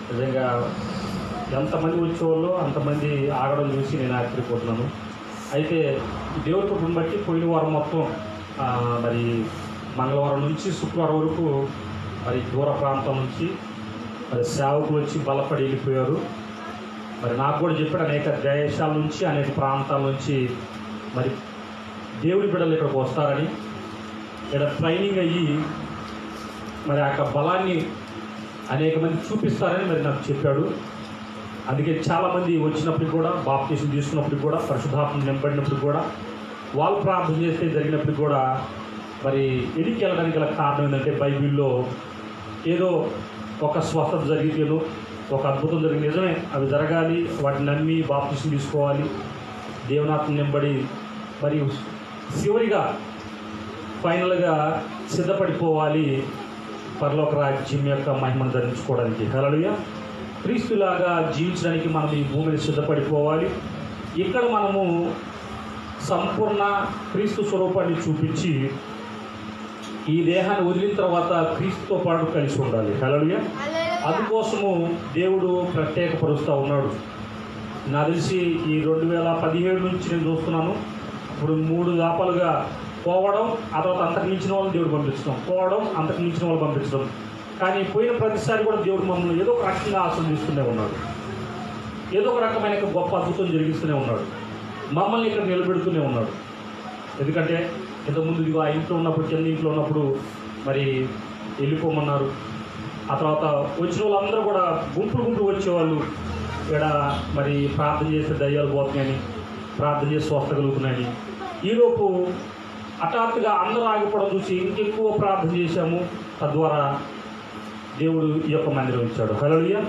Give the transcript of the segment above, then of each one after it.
నిజంగా ఎంతమంది వచ్చేవాళ్ళు అంతమంది ఆగడం చూసి నేను ఆశ్చర్యపోతున్నాను. అయితే దేవుడి కృపను బట్టి పోయిన వారం మొత్తం మరి మంగళవారం నుంచి శుక్రవారం వరకు మరి దూర ప్రాంతం నుంచి మరి సేవకులు వచ్చి బలపడి వెళ్ళిపోయారు. మరి నాకు కూడా చెప్పాడు అనేక దేశాల నుంచి అనేక ప్రాంతాల నుంచి మరి దేవుడి బిడ్డలు ఇక్కడికి వస్తారని, ఇక్కడ ట్రైనింగ్ అయ్యి మరి ఆ యొక్క బలాన్ని అనేక మంది చూపిస్తారని మరి నాకు చెప్పాడు. అందుకే చాలామంది వచ్చినప్పుడు కూడా బాప్టిజం తీసుకున్నప్పుడు కూడా పరిశుద్ధాత్మ నింపడినప్పుడు కూడా వాళ్ళు ప్రార్థన చేస్తే జరిగినప్పుడు కూడా మరి ఎడికి వెళ్ళడానికి గల కారణం ఏంటంటే బైబిల్లో ఏదో ఒక స్వస్థత జరిగితేనో ఒక అద్భుతం జరిగింది. నిజమే, అవి జరగాలి, వాటిని నమ్మి బాప్టిజం తీసుకోవాలి, దేవునాత్మ నింపడి మరి చివరిగా ఫైనల్గా సిద్ధపడిపోవాలి పరలోక రాజ్యం యొక్క మహిమను ధరించుకోవడానికి. హల్లెలూయా. క్రీస్తులాగా జీవించడానికి మనం ఈ భూమిని సిద్ధపడిపోవాలి. ఇక్కడ మనము సంపూర్ణ క్రీస్తు స్వరూపాన్ని చూపించి ఈ దేహాన్ని వదిలిన తర్వాత క్రీస్తుతో పాటు కలిసి ఉండాలి. హల్లెలూయా. అందుకోసము దేవుడు ప్రత్యేకపరుస్తూ ఉన్నాడు. నాకు తెలిసి ఈ 2017 నుంచి నేను చూస్తున్నాను. ఇప్పుడు 3 దాపాలుగా పోవడం, ఆ తర్వాత అంతకు మించిన వాళ్ళని దేవుడు పంపించడం, పోవడం, అంతకు మించిన వాళ్ళు పంపించడం. కానీ పోయిన ప్రతిసారి కూడా దేవుడు మమ్మల్ని ఏదో ఒక రకంగా ఆశీర్వదిస్తూనే ఉన్నాడు, ఏదో ఒక రకమైన గొప్ప అద్భుతం జరిగిస్తూనే ఉన్నాడు, మమ్మల్ని ఇక్కడ నిలబెడుతూనే ఉన్నాడు. ఎందుకంటే ఇంతకుముందు ఇదిగో ఆ ఇంట్లో ఉన్నప్పుడు, కింద ఇంట్లో ఉన్నప్పుడు మరి వెళ్ళిపోమన్నారు. ఆ తర్వాత వచ్చిన వాళ్ళందరూ కూడా గుంపులు వచ్చేవాళ్ళు. ఇక్కడ మరి ప్రార్థన చేస్తే దయ్యాలు పోతున్నాయని, ప్రార్థన చేసి స్వస్థ కలుగుతున్నాయని. ఈలోపు హఠాత్తుగా అందరూ ఆగిపోవడం చూసి ఇంకెక్కువ ప్రార్థన చేశాము. తద్వారా దేవుడు ఈ యొక్క మందిరం ఇచ్చాడు. హల్లెలూయా.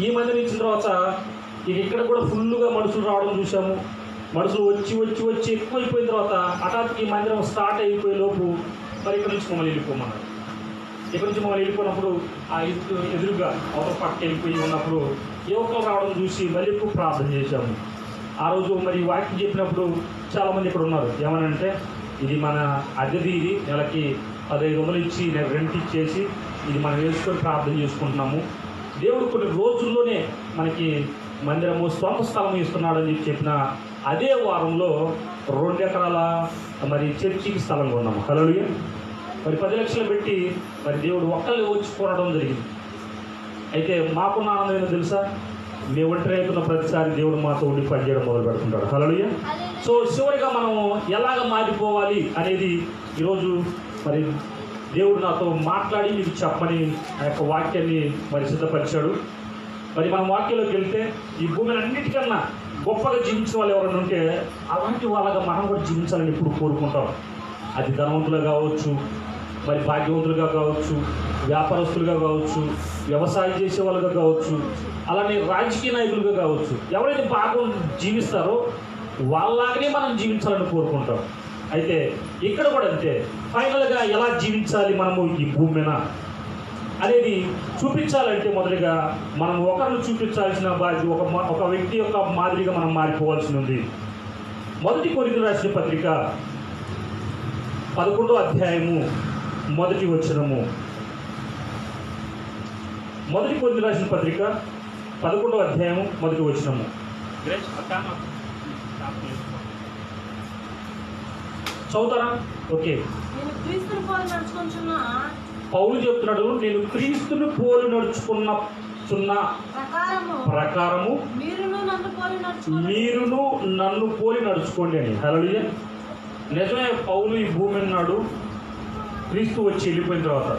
ఈ మందిరం ఇచ్చిన తర్వాత ఇక్కడ కూడా ఫుల్గా మనుషులు రావడం చూసాము. మనుషులు వచ్చి ఎక్కువైపోయిన తర్వాత హఠాత్తుగా ఈ మందిరం స్టార్ట్ అయిపోయే లోపు మరి ఇక్కడ నుంచి మమ్మల్ని వెళ్ళిపోమన్నారు. ఇక్కడ నుంచి మమ్మల్ని వెళ్ళిపోయినప్పుడు ఆ ఎదురుగా అవతల పక్క వెళ్ళిపోయి ఉన్నప్పుడు యువకులు రావడం చూసి మళ్ళీ ఎక్కువ ప్రార్థన చేశాము. ఆ రోజు మరి వాక్యం చెప్పినప్పుడు చాలామంది ఇక్కడ ఉన్నారు. ఏమనంటే ఇది మన అద్దెది, ఇది నెలకి 1500 ఇచ్చి నేను రెంట్ ఇచ్చేసి ఇది మనం వేసుకొని ప్రార్థన చేసుకుంటున్నాము. దేవుడు కొన్ని రోజుల్లోనే మనకి మందిరము స్వంత స్థలం ఇస్తున్నాడని చెప్పిన అదే వారంలో 2 ఎకరాల మరి చర్చికి స్థలం కొన్నాము. హల్లెలూయా. మరి 10 లక్షలు పెట్టి మరి దేవుడు ఒక్కళ్ళు వచ్చి కొనడం జరిగింది. అయితే మాకున్న ఆనందం ఏంటో తెలుసా? మేము ఒంటరి అవుతున్న ప్రతిసారి దేవుడు మాతో ఉండి పనిచేయడం మొదలు పెడుతుంటాడు. హల్లెలూయా. సో చివరిగా మనం ఎలాగ మారిపోవాలి అనేది ఈరోజు మరి దేవుడు నాతో మాట్లాడి మీకు చెప్పని ఆ యొక్క వాక్యాన్ని మరి సిద్ధపరిచాడు. మరి మనం వాక్యంలోకి వెళ్తే ఈ భూమిని అన్నిటికన్నా గొప్పగా జీవించిన వాళ్ళు ఎవరైనా ఉంటే అలాంటి వాళ్ళగా మనం కూడా జీవించాలని ఇప్పుడు కోరుకుంటాం. అది ధనవంతులుగా కావచ్చు, మరి భాగ్యవంతులుగా కావచ్చు, వ్యాపారస్తులుగా కావచ్చు, వ్యవసాయం చేసే వాళ్ళుగా కావచ్చు, అలానే రాజకీయ నాయకులుగా కావచ్చు. ఎవరైతే బాగా జీవిస్తారో వాళ్ళలాగానే మనం జీవించాలని కోరుకుంటాం. అయితే ఇక్కడ కూడా అంతే, ఫైనల్గా ఎలా జీవించాలి మనము ఈ భూమి మీద అనేది చూపించాలంటే మొదటిగా మనం ఒకరిని చూపించాల్సిన బాధ్యత, ఒక వ్యక్తి యొక్క మాదిరిగా మనం మారిపోవాల్సి ఉంది. 1 కొరింథీయులకు రాసిన పత్రిక 11వ అధ్యాయము 1వ వచనము. 1 కొరింథీయులకు రాసిన పత్రిక 11వ అధ్యాయము 1వ వచనము. చదువుతారా? ఓకే. పౌలు చెప్తున్నాడు, నేను క్రీస్తుని పోలి నడుచుకున్న ప్రకారము మీరును నన్ను పోలి నడుచుకోండి అని. హల్లెలూయా. నిజమే, పౌలు ఈ భూమి ఉన్నాడు, క్రీస్తు వచ్చి వెళ్ళిపోయిన తర్వాత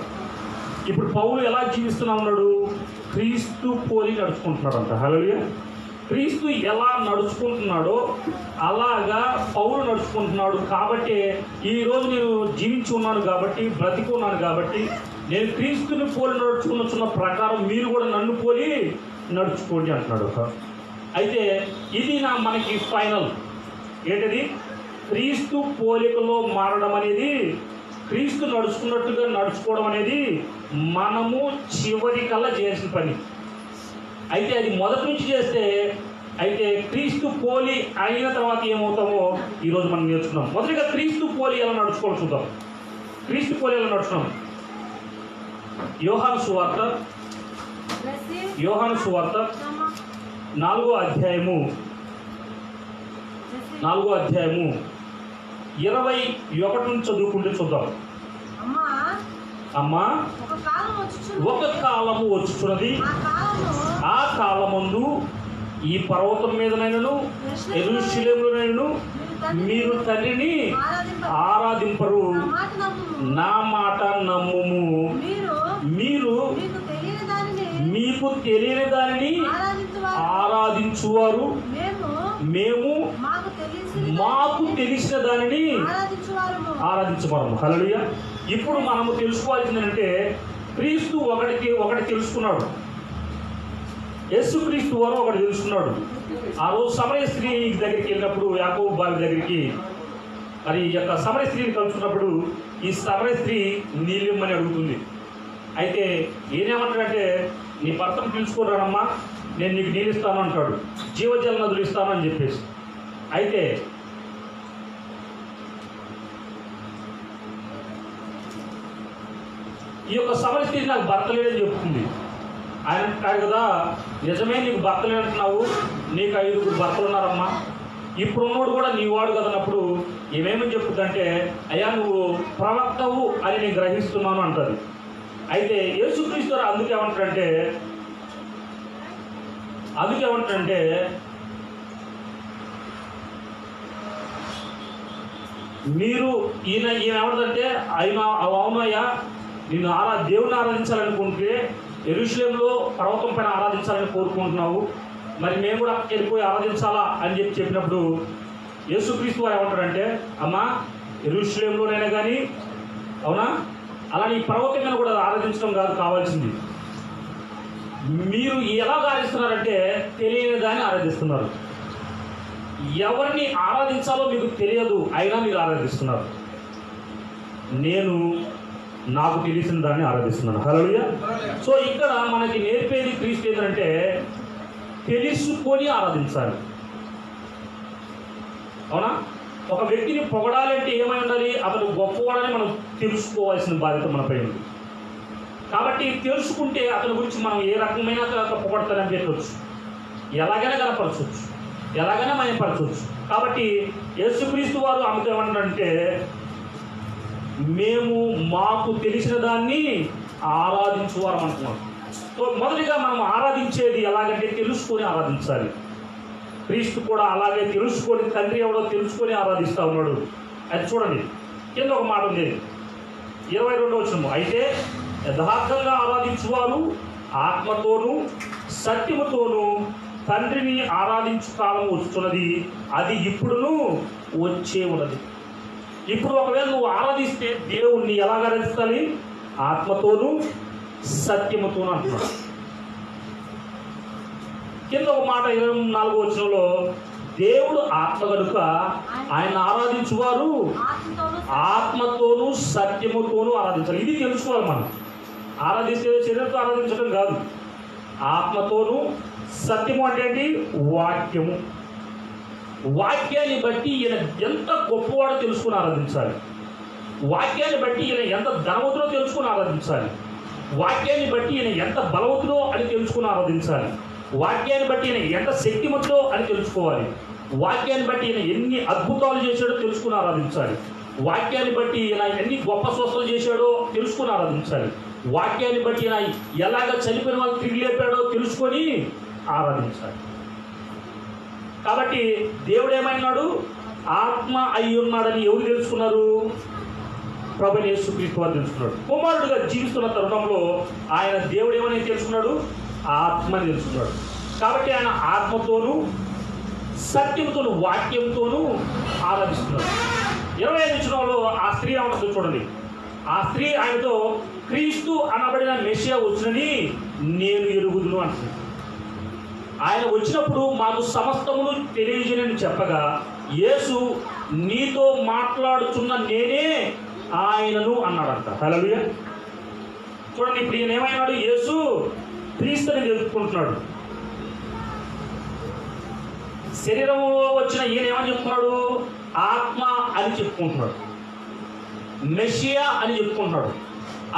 ఇప్పుడు పౌలు ఎలా జీవిస్తున్నా ఉన్నాడు? క్రీస్తు పోలి నడుచుకుంటున్నాడు అంట. హల్లెలూయా. క్రీస్తు ఎలా నడుచుకుంటున్నాడో అలాగా పౌలు నడుచుకుంటున్నాడు. కాబట్టి ఈరోజు నేను జీవించి ఉన్నాను కాబట్టి, బ్రతికి ఉన్నాను కాబట్టి, నేను క్రీస్తుని పోలి నడుచుకున్న ప్రకారం మీరు కూడా నన్ను పోలి నడుచుకోండి అంటున్నాడు. అయితే ఇది మనకి ఫైనల్ ఏంటది? క్రీస్తు పోలికలో మారడం అనేది, క్రీస్తు నడుచుకున్నట్టుగా నడుచుకోవడం అనేది మనము చివరికల్లా చేయాల్సిన పని. అయితే అది మొదటి నుంచి చేస్తే, అయితే క్రీస్తు పోలి అయిన తర్వాత ఏమవుతామో ఈరోజు మనం నేర్చుకున్నాం. మొదటిగా క్రీస్తు పోలి ఎలా నడుచుకోవాలి చూద్దాం. క్రీస్తు పోలి ఎలా నడుచుకున్నాం. యోహాను సువార్త యోహాను సువార్త 4వ అధ్యాయము 21 నుంచి చదువుకుంటే చూద్దాం. అమ్మా ఒక కాలము వచ్చుచున్నది, ఆ కాలమందు ఈ పర్వతం మీదనైనను యెరూషలేములోనైనను మీరు తండ్రిని ఆరాధింపరు. నా మాట నమ్ముము. మీరు మీకు తెలియని దానిని ఆరాధించువారు, మేము మాకు తెలిసిన దానిని ఆరాధించబడము. హల్లెలూయా. ఇప్పుడు మనము తెలుసుకోవాల్సింది ఏంటంటే, క్రీస్తు ఒకటి తెలుసుకున్నాడు. యేసుక్రీస్తు వారు ఒకటి తెలుసుకున్నాడు. ఆ రోజు సమరయ స్త్రీ దగ్గరికి వెళ్ళినప్పుడు, యాకోబు బావి దగ్గరికి మరి ఈ యొక్క సమరయ స్త్రీని కలుసుకున్నప్పుడు ఈ సమరయ స్త్రీ నీళ్ళిమ్మని అడుగుతుంది. అయితే ఏనేమంటాడంటే, నీ భర్తను పిలుచుకోరానమ్మా, నేను నీకు నీళ్ళు ఇస్తాను అంటాడు, జీవజల నదులు ఇస్తాను అని చెప్పేసి. అయితే ఈ యొక్క సమరయ స్త్రీ నాకు భర్త లేడని చెప్తుంది. ఆయన అంటాడు కదా, నిజమే నీకు భర్త లేదంటున్నావు, నీకు 5 భర్తలు ఉన్నారమ్మా, ఇప్పుడు ఉన్నోడు కూడా నీ వాడు కదన్నప్పుడు ఏమేమని చెప్పుతుందంటే, అయ్యా నువ్వు ప్రవక్తవు అని నేను గ్రహిస్తున్నాను అంటది. అయితే యేసుక్రీస్తు అందుకేమంటాడంటే మీరు ఈయన ఏమంటదంటే, అవునయ్యా నిన్ను దేవుని ఆరాధించాలనుకుంటే యెరూషలేములో పర్వతం పైన ఆరాధించాలని కోరుకుంటున్నావు, మరి మేము కూడా అక్కడికి వెళ్ళిపోయి ఆరాధించాలా అని చెప్పినప్పుడు యేసుక్రీస్తు వారు ఏమంటాడంటే, అమ్మా యెరూషలేములోనైనా కానీ, అవునా, అలానే ఈ పర్వతం మీద కూడా ఆరాధించడం కాదు కావాల్సింది, మీరు ఎలాగ ఆరాధిస్తున్నారంటే తెలియని దాన్ని ఆరాధిస్తున్నారు. ఎవరిని ఆరాధించాలో మీకు తెలియదు, అయినా మీరు ఆరాధిస్తున్నారు. నేను నాకు తెలిసిన దాన్ని ఆరాధిస్తున్నాను. హల్లెలూయా. సో ఇక్కడ మనకి నేర్పేది క్రీస్తు ఏంటంటే, తెలుసుకొని ఆరాధించాలి. అవునా? ఒక వ్యక్తిని పొగడాలంటే ఏమై ఉండాలి? అతను గొప్పవాడని మనం తెలుసుకోవాల్సిన బాధ్యత మనపై ఉంది. కాబట్టి తెలుసుకుంటే అతని గురించి మనం ఏ రకమైన పొగడతానని చెప్పవచ్చు, ఎలాగైనా కనపరచవచ్చు, ఎలాగైనా మయపరచవచ్చు. కాబట్టి యేసుక్రీస్తు వారు ఆమెతో ఏమంటారంటే, మేము మాకు తెలిసిన దాన్ని ఆరాధించువారు అంటున్నాం. సో మొదటిగా మనం ఆరాధించేది ఎలాగంటే తెలుసుకొని ఆరాధించాలి. క్రీస్తు కూడా అలాగే తెలుసుకొని, తండ్రి ఎవడో తెలుసుకొని ఆరాధిస్తూ ఉన్నాడు. అది చూడండి, కింద ఒక మాట ఉంది, 22వ వచనము, అయితే యథార్థంగా ఆరాధించువారు ఆత్మతోనూ సత్యముతోనూ తండ్రిని ఆరాధించు కాలం వస్తున్నది, అది ఇప్పుడును వచ్చే ఉన్నది. ఇప్పుడు ఒకవేళ నువ్వు ఆరాధిస్తే దేవుణ్ణి ఎలాగ ఆరాధించాలి? ఆత్మతోనూ సత్యముతోనూ అంటున్నాడు. కింద ఒక మాట 24వ వచనంలో, దేవుడు ఆత్మ కనుక ఆయన ఆరాధించువారు ఆత్మతోనూ సత్యముతోనూ ఆరాధించాలి. ఇది తెలుసుకోవాలి. మనం ఆరాధిస్తే శరీరంతో ఆరాధించడం కాదు, ఆత్మతోనూ. సత్యము అంటే ఏంటి? వాక్యము. వాక్యాన్ని బట్టి ఈయన ఎంత గొప్పవాడో తెలుసుకుని ఆరాధించాలి. వాక్యాన్ని బట్టి ఈయన ఎంత ధనవంతుడో తెలుసుకుని ఆరాధించాలి. వాక్యాన్ని బట్టి ఈయన ఎంత బలవంతుడో అని తెలుసుకుని ఆరాధించాలి. వాక్యాన్ని బట్టి ఈయన ఎంత శక్తిమంతుడో అని తెలుసుకోవాలి. వాక్యాన్ని బట్టి ఈయన ఎన్ని అద్భుతాలు చేశాడో తెలుసుకుని ఆరాధించాలి. వాక్యాన్ని బట్టి ఈయన ఎన్ని గొప్ప స్వస్థలు చేశాడో తెలుసుకుని ఆరాధించాలి. వాక్యాన్ని బట్టి ఈయన ఎలాగ చనిపోయిన వాళ్ళు తిరిగి లేపాడో తెలుసుకొని ఆరాధించాలి. కాబట్టి దేవుడు ఏమైనాడు? ఆత్మ అయి ఉన్నాడని ఎవరు తెలుసుకున్నారు? ప్రభువైన యేసుక్రీస్తు వారు తెలుసుకున్నాడు. కుమారుడుగా జీవిస్తున్న తరుణంలో ఆయన దేవుడు ఏమని తెలుసుకున్నాడు? ఆత్మని తెలుసుకున్నాడు. కాబట్టి ఆయన ఆత్మతోనూ సత్యంతోనూ వాక్యంతోనూ ఆరాధిస్తున్నాడు. 25వ వచనంలో ఆ స్త్రీ ఏమంటుందో చూడండి. ఆ స్త్రీ ఆయనతో, క్రీస్తు అనబడిన మెస్సియా వచ్చునని నేను ఎరుగుదును అంటుంది. ఆయన వచ్చినప్పుడు మాకు సమస్తమును తెలియజేయని చెప్పగా, యేసు నీతో మాట్లాడుతున్న నేనే ఆయనను అన్నాడంట. హల్లెలూయా. చూడండి, ఇప్పుడు ఈయన ఏమైనాడు? యేసు క్రీస్తుని తెలుసుకుంటున్నాడు. శరీరంలో వచ్చిన ఈయన ఏమని చెప్పుకున్నాడు? ఆత్మ అని చెప్పుకుంటున్నాడు, మెస్సియా అని చెప్పుకుంటున్నాడు,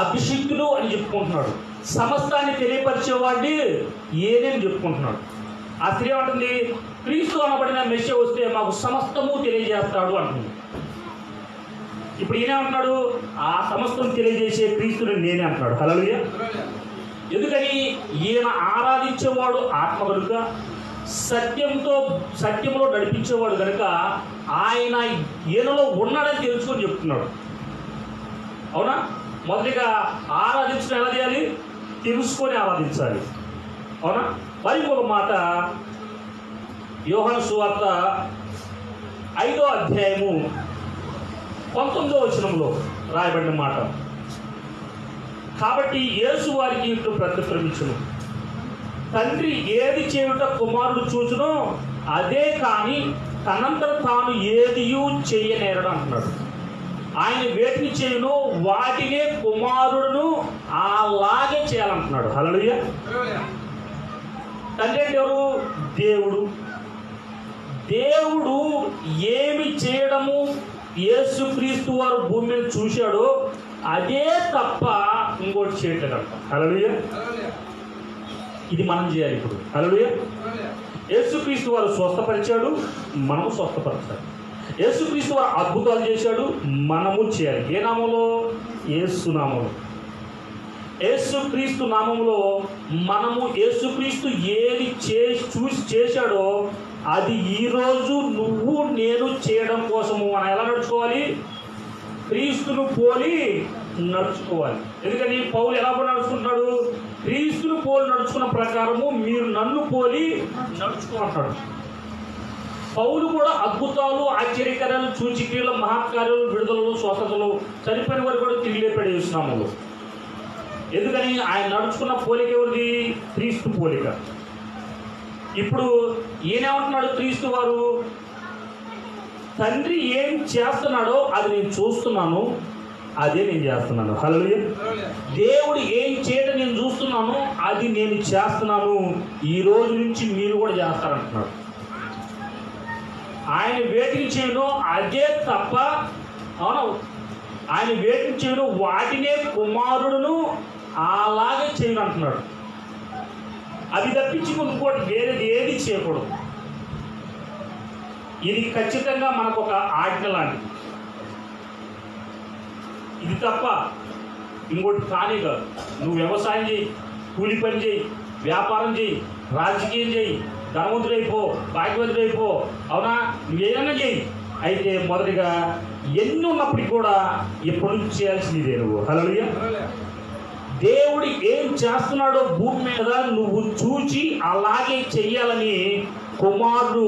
అభిషిక్తుడు అని చెప్పుకుంటున్నాడు. సమస్తాన్ని తెలియపరిచేవాడిని ఏనేని చెప్పుకుంటున్నాడు. ఆ స్త్రీ అంటుంది, క్రీస్తు అనబడిన మెస్సియా వస్తే మాకు సమస్తము తెలియజేస్తాడు అంటుంది. ఇప్పుడు ఈయన అంటున్నాడు, ఆ సమస్తం తెలియజేసే క్రీస్తుని నేనే అంటున్నాడు. హల్లెలూయా. ఎందుకని? ఈయన ఆరాధించేవాడు ఆత్మ కనుక, సత్యంలో నడిపించేవాడు కనుక ఆయన ఈయనలో ఉన్నాడని తెలుసుకొని చెప్తున్నాడు. అవునా? మొదటిగా ఆరాధించడం ఎలా చేయాలి? తెలుసుకొని ఆరాధించాలి. అవునా? మరి ఇంకొక మాట, యోహాను సువార్త 5వ అధ్యాయము 19వ వచనంలో రాయబడిన మాట, కాబట్టి యేసు వారికి ఇట్లు ప్రత్యుత్తరమిచ్చును, తండ్రి ఏది చేయుట కుమారుడు చూచునో అదే కానీ తనంతట తాను ఏదియూ చేయనేరడు అంటున్నాడు. ఆయన వేటిని చేయునో వాటినే కుమారుడును అలాగే చేయాలంటున్నాడు. హల్లెలూయా. తండ్రి అంటే ఎవరు? దేవుడు. దేవుడు ఏమి చేయడము యేసుక్రీస్తు వారు భూమి మీద చూశాడో అదే తప్ప ఇంకోటి చేయట్లేదంట. హల్లెలూయా. ఇది మనం చేయాలి ఇప్పుడు. హల్లెలూయా. యేసుక్రీస్తు వారు స్వస్థపరిచాడు, మనము స్వస్థపరచాలి. యేసుక్రీస్తు వారు అద్భుతాలు చేశాడు, మనము చేయాలి. ఏ నామంలో? యేసు నామంలో. యేసుక్రీస్తు నామంలో మనము యేసుక్రీస్తు ఏది చూసి చేశాడో అది ఈరోజు నువ్వు నేను చేయడం కోసము మనం ఎలా నడుచుకోవాలి? క్రీస్తును పోలి నడుచుకోవాలి. ఎందుకని? పౌలు ఎలా నడుచుకుంటున్నాడు? క్రీస్తును పోలి నడుచుకున్న ప్రకారము మీరు నన్ను పోలి నడుచుకుంటున్నాడు. పౌలు కూడా అద్భుతాలు, ఆశ్చర్యకరాలు, సూచిక్రియలు, మహత్కార్యాలు, విడుదలలు, స్వస్థతలు, చనిపోయిన వారు కూడా తిరిగి లేపాడు యేసునామములో. ఎందుకని? ఆయన నడుచుకున్న పోలిక ఎవరిది? క్రీస్తు పోలిక. ఇప్పుడు ఈయనేమంటున్నాడు? క్రీస్తు వారు తండ్రి ఏం చేస్తున్నాడో అది నేను చూస్తున్నాను, అదే నేను చేస్తున్నాను. హల్లెలూయా. దేవుడు ఏం చేయడం నేను చూస్తున్నాను, అది నేను చేస్తున్నాను. ఈ రోజు నుంచి మీరు కూడా చేస్తారంటున్నాడు. ఆయన వేటిని చేయను అదే తప్ప, అవును, ఆయన వేటిని చేయను వాటినే కుమారుడును అలాగే చేయను అంటున్నాడు. అది తప్పించి ఇంకోటి వేరేది ఏది చేయకూడదు. ఇది ఖచ్చితంగా మనకు ఒక ఆజ్ఞ లాంటిది. ఇది తప్ప ఇంకోటి కానే కాదు. నువ్వు వ్యవసాయం చేయి, కూలి పని చేయి, వ్యాపారం చేయి, రాజకీయం చేయి, ధనవంతుడైపో, భాగ్యవంతుడైపో, అవునా, నువ్వేదన్నా చేయి. అయితే మొదటిగా ఎన్ని ఉన్నప్పటికీ కూడా ఎప్పటి నుంచి చేయాల్సిందే నువ్వు. హల్లెలూయా. దేవుడు ఏం చేస్తున్నాడో భూమి మీద నువ్వు చూచి అలాగే చెయ్యాలని కుమారుడు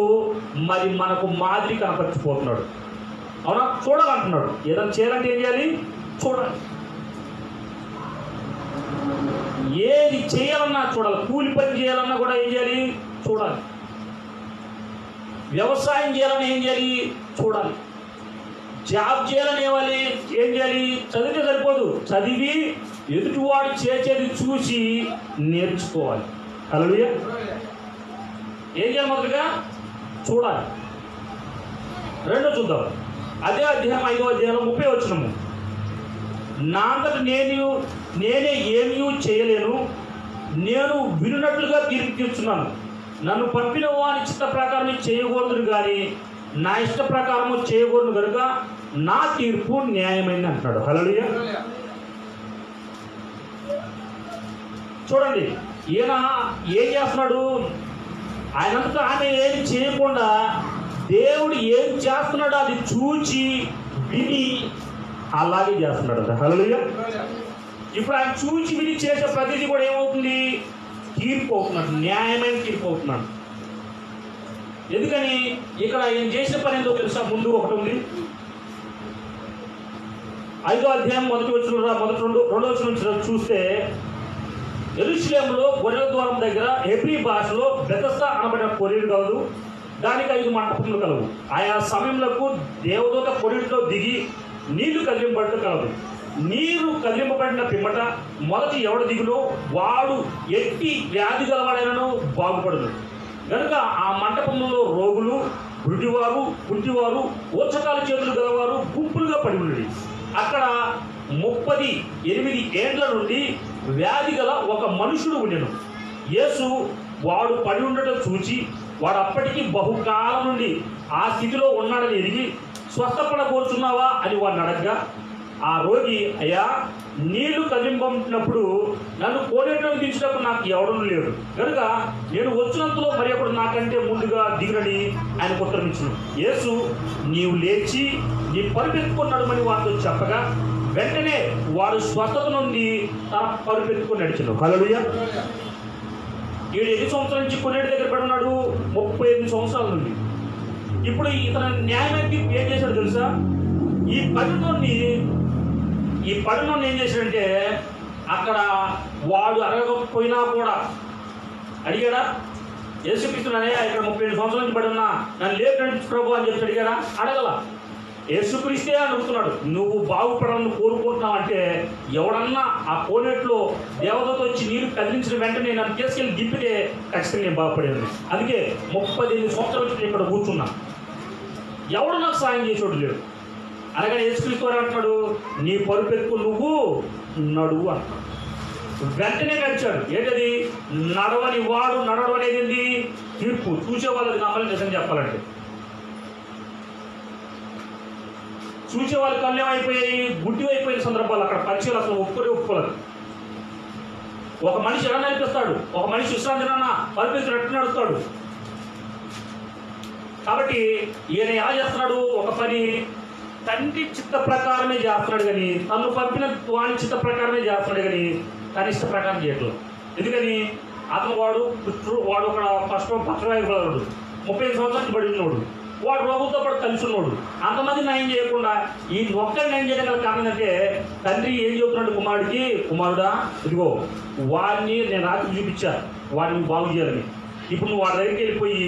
మరి మనకు మాదిరి కనపరిచిపోతున్నాడు. అవునా? చూడాలంటున్నాడు. ఏదైనా చేయాలంటే ఏం చేయాలి? చూడాలి. ఏది చేయాలన్నా చూడాలి. కూలి పని చేయాలన్నా కూడా ఏం చేయాలి? చూడాలి. వ్యవసాయం చేయాలని ఏం చేయాలి? చూడాలి. జాబ్ చేయాలని ఏం చేయాలి? చదివితే సరిపోదు. చదివి ఎదుటివాడు చేసేది చూసి నేర్చుకోవాలి. హల్లెలూయా. ఏం చేయాలి? మొదలుగా చూడాలి. రెండో చూద్దాం. అదే అధ్యాయం 5వ అధ్యాయంలో 30 వచనము, నా అంతట నేనే ఏమీ చేయలేను, నేను వినున్నట్లుగా తీర్పు తీర్చున్నాను. నన్ను పంపిన వాని చిత్త ప్రకారం చేయకూడదు కానీ నా ఇష్ట ప్రకారము చేయకూడదు కనుక నా తీర్పు న్యాయమైంది అంటున్నాడు. హల్లెలూయా. చూడండి, ఈయన ఏం చేస్తున్నాడు? ఆయనంతటా ఆయన ఏం చేయకుండా దేవుడు ఏం చేస్తున్నాడో అది చూచి విని అలాగే చేస్తున్నాడు. హల్లెలూయా. ఇప్పుడు ఆయన చూచి విని చేసే ప్రతిదీ కూడా ఏమవుతుంది? తీర్పు అవుతున్నాడు, న్యాయమైన తీర్పు అవుతున్నాడు. ఎందుకని? ఇక్కడ ఆయన చేసిన పని ఏంటో తెలుసా? ముందు ఒకటి ఉంది. 5వ అధ్యాయం మొదటి రెండో వచనం చూస్తే, యెరూషలేములో గొర్రెల ద్వారం దగ్గర హెబ్రీ భాషలో బెతస్దా అనబడిన కొరీడు కలదు. దానికి 5 మంటపములు కలవు. ఆయా సమయంలో దేవదూత కొరీడులో దిగి నీళ్లు కదిలింపబడట కలదు. నీరు కదిలింపబడిన పిమ్మట మొదటి ఎవడు దిగులో వాడు ఎట్టి వ్యాధి గలవాడైనను బాగుపడదు. కనుక ఆ మంటపంలో రోగులు, గుడ్డివారు, కుంటివారు, ఊచకాల చేతులు గలవారు గుంపులుగా పడి ఉన్నది. అక్కడ 38 ఏండ్ల నుండి వ్యాధి గల ఒక మనుషుడు ఉండెను. యేసు వాడు పడి ఉండటం చూచి వాడు అప్పటికి బహుకాలం నుండి ఆ స్థితిలో ఉన్నాడని ఎరిగి స్వస్థపడబోతున్నావా అని వాడిని అడగగా ఆ రోగి, అయ్యా, నీళ్లు కదిలింపినప్పుడు నన్ను కోనేటిలో దించడానికి నాకు ఎవడూ లేడు కనుక నేను వచ్చినంతలో మరి ఒకడు నాకంటే ముందుగా దిగునని ఆయన ఉత్తరమిచ్చును. యేసు, నీవు లేచి నీ పరుపెత్తుకున్నాడు వాడితో చెప్పగా వెంటనే వాడు స్వస్థత నుండి తన పరుపెత్తుకుని నడిచాడు. హల్లెలూయా. ఈడు ఎన్ని సంవత్సరాల నుంచి కొనేటి దగ్గర పడి ఉన్నాడు? 38 సంవత్సరాల నుండి. ఇప్పుడు ఇతను న్యాయమైన తీర్పు ఏం చేశాడు తెలుసా? ఈ పడినోడిని ఏం చేశాడంటే, అక్కడ వాడు అడగకపోయినా కూడా అడిగాడా? యేసుక్రీస్తునే ఇక్కడ 37 సంవత్సరాల నుంచి పడి ఉన్నా, నన్ను లేపు నడిపించు ప్రభు అని చెప్పి అడిగాడా? అడగల. యేసుక్రీస్తే అడుగుతున్నాడు, నువ్వు బాగుపడాలని కోరుకుంటున్నావు అంటే ఎవడన్నా ఆ కోనేట్లో దేవతతో వచ్చి నీరు కదిలించిన వెంటనే నన్ను తీసుకెళ్ళి దింపితే ఖచ్చితంగా నేను బాగుపడేది. అందుకే 38 సంవత్సరాల నుంచి ఇక్కడ కూర్చున్నా, ఎవడు నాకు సాయం చేసేవాడు లేడు. అనగానే యేసుక్రీస్తు వారు అంటున్నాడు, నీ పరుపెత్తుకు నువ్వు నడువు అంటున్నాడు. వెంటనే నడిచాడు. ఏంటది? నడవని వాడు నడవడం అనేది ఏంది? తీర్పు. చూసేవాళ్ళది నమ్మని నిజం చెప్పాలంటే చూసేవాళ్ళ కళ్ళు ఏమైపోయాయి? గుడ్డి అయిపోయిన సందర్భాలు అక్కడ పరిచయాలు అసలు ఒప్పుకోలేదు. ఒక మనిషి ఎలా నడిపిస్తాడు? ఒక మనిషి విశ్రాంతిన పరుపెత్తు ఎట్టు నడుస్తాడు? కాబట్టి ఈయన ఎలా చేస్తున్నాడు? ఒక పని తండ్రి చిత్త ప్రకారమే చేస్తున్నాడు కానీ, తను పంపిన వాడి చిత్త ప్రకారమే చేస్తున్నాడు కానీ తన ఇష్ట ప్రకారం చేయట్లేదు. ఎందుకని? అతను వాడు ఒక ఫస్ట్ పక్షవాయుడు 35 సంవత్సరాలు పడి ఉన్నాడు. వాడు రోగులతో పాటు కలిసి ఉన్నాడు. అంతమంది నయం చేయకుండా ఈ ఒక్కరి నయం చేయడం గల కారణం ఏంటంటే, తండ్రి ఏం చెబుతున్నాడు కుమారుడికి, కుమారుడా ఇదిగో వాడిని నేను రాత్రి చూపించా, వాడిని బాగు చేయాలని. ఇప్పుడు నువ్వు వాడి దగ్గరికి వెళ్ళిపోయి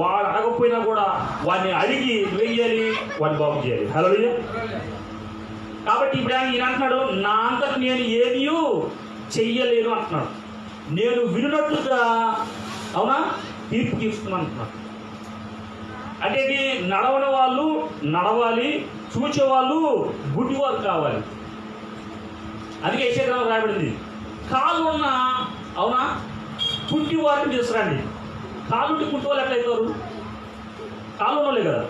వాడు అడగకపోయినా కూడా వాడిని అడిగి నువ్వేం చేయాలి? వాడిని బాగు చేయాలి. హల్లెలూయా. కాబట్టి ఇప్పుడు ఈయన అంటున్నాడు, నా అంతటి నేను ఏమీ చెయ్యలేను అంటున్నాడు. నేను వినున్నట్లుగా అవునా తీర్పు తీసుకున్నాను అంటున్నాడు. అంటే నడవని వాళ్ళు నడవాలి, చూచేవాళ్ళు గుడ్డివాళ్ళు కావాలి. అందుకే యెషయా రాయబడింది, కాళ్ళు ఉన్న అవునా కుంటి వారిని తీసుకురండి. కాళ్ళుండి కుంటి వాళ్ళు ఎట్లయితారు? కాళ్ళు ఉన్నోళ్ళే కదా.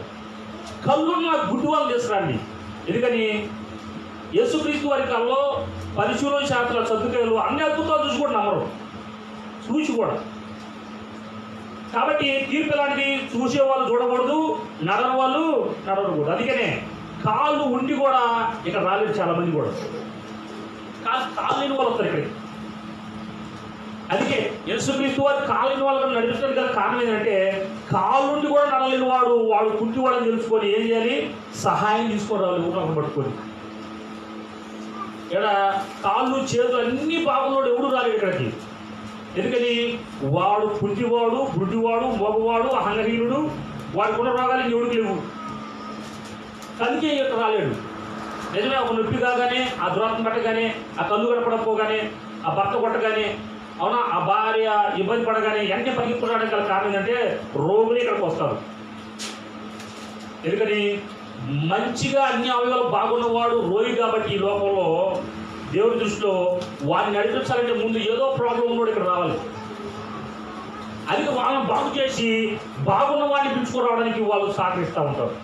కళ్ళున్న గుడ్డి వాళ్ళు తీసుకురండి. ఎందుకని? యేసుక్రీస్తు వారి కళ్ళలో పరిశుభ్ర శాస్త్రాలు సర్దుకాయలు అన్ని అద్భుతాలు చూసి కూడా నమ్మరు, చూసి కూడా. కాబట్టి తీర్పు ఎలాంటిది? చూసేవాళ్ళు చూడకూడదు, నడని వాళ్ళు నడవకూడదు. అందుకనే కాళ్ళు ఉండి కూడా ఇక్కడ రాలేదు చాలా మంది కూడా. కాళ్ళు లేని వాళ్ళు వస్తారు ఇక్కడికి. అందుకే యేసుక్రీస్తు వారు కాళ్ళు లేని వాళ్ళని నడిపించడానికి గల కారణం ఏంటంటే, కాళ్ళుండి కూడా నడలేని వాడు కుంటి వాడని తెలుసుకొని ఏం చేయాలి? సహాయం తీసుకోవాలి ఊటం పట్టుకొని. ఇక్కడ కాళ్ళు చేతులు అన్ని బాగున్నాడు, ఎవడు రాలేదు ఇక్కడికి. ఎందుకని? వాడు కుంటివాడు, గుడ్డివాడు, మగవాడు, అహంగహీనుడు, వాడికి ఉన్న రోగాలు ఎవడికి లేవు. అందుకే ఇక్కడ రాలేడు. నిజమే, ఒక నొప్పి కాగానే, ఆ దురాత్మ పట్టగానే, ఆ కళ్ళు కనపడకపోగానే, ఆ భర్త కొట్టగానే, అవునా ఆ భార్య ఇబ్బంది పడగానే వెంటనే పరిగెత్తుకోవడానికి గల కారణం ఏంటంటే రోగులు ఇక్కడికి వస్తారు. ఎందుకని? మంచిగా అన్ని అవయవాలు బాగున్నవాడు రోగి కాబట్టి ఈ లోకంలో దేవుడి దృష్టిలో వాడిని నడిపించాలంటే ముందు ఏదో ప్రాబ్లం ఉన్నాడు ఇక్కడ రావాలి. అది వాళ్ళని బాగు చేసి బాగున్న వాడిని పిలుచుకురావడానికి వాళ్ళు సహకరిస్తూ ఉంటారు.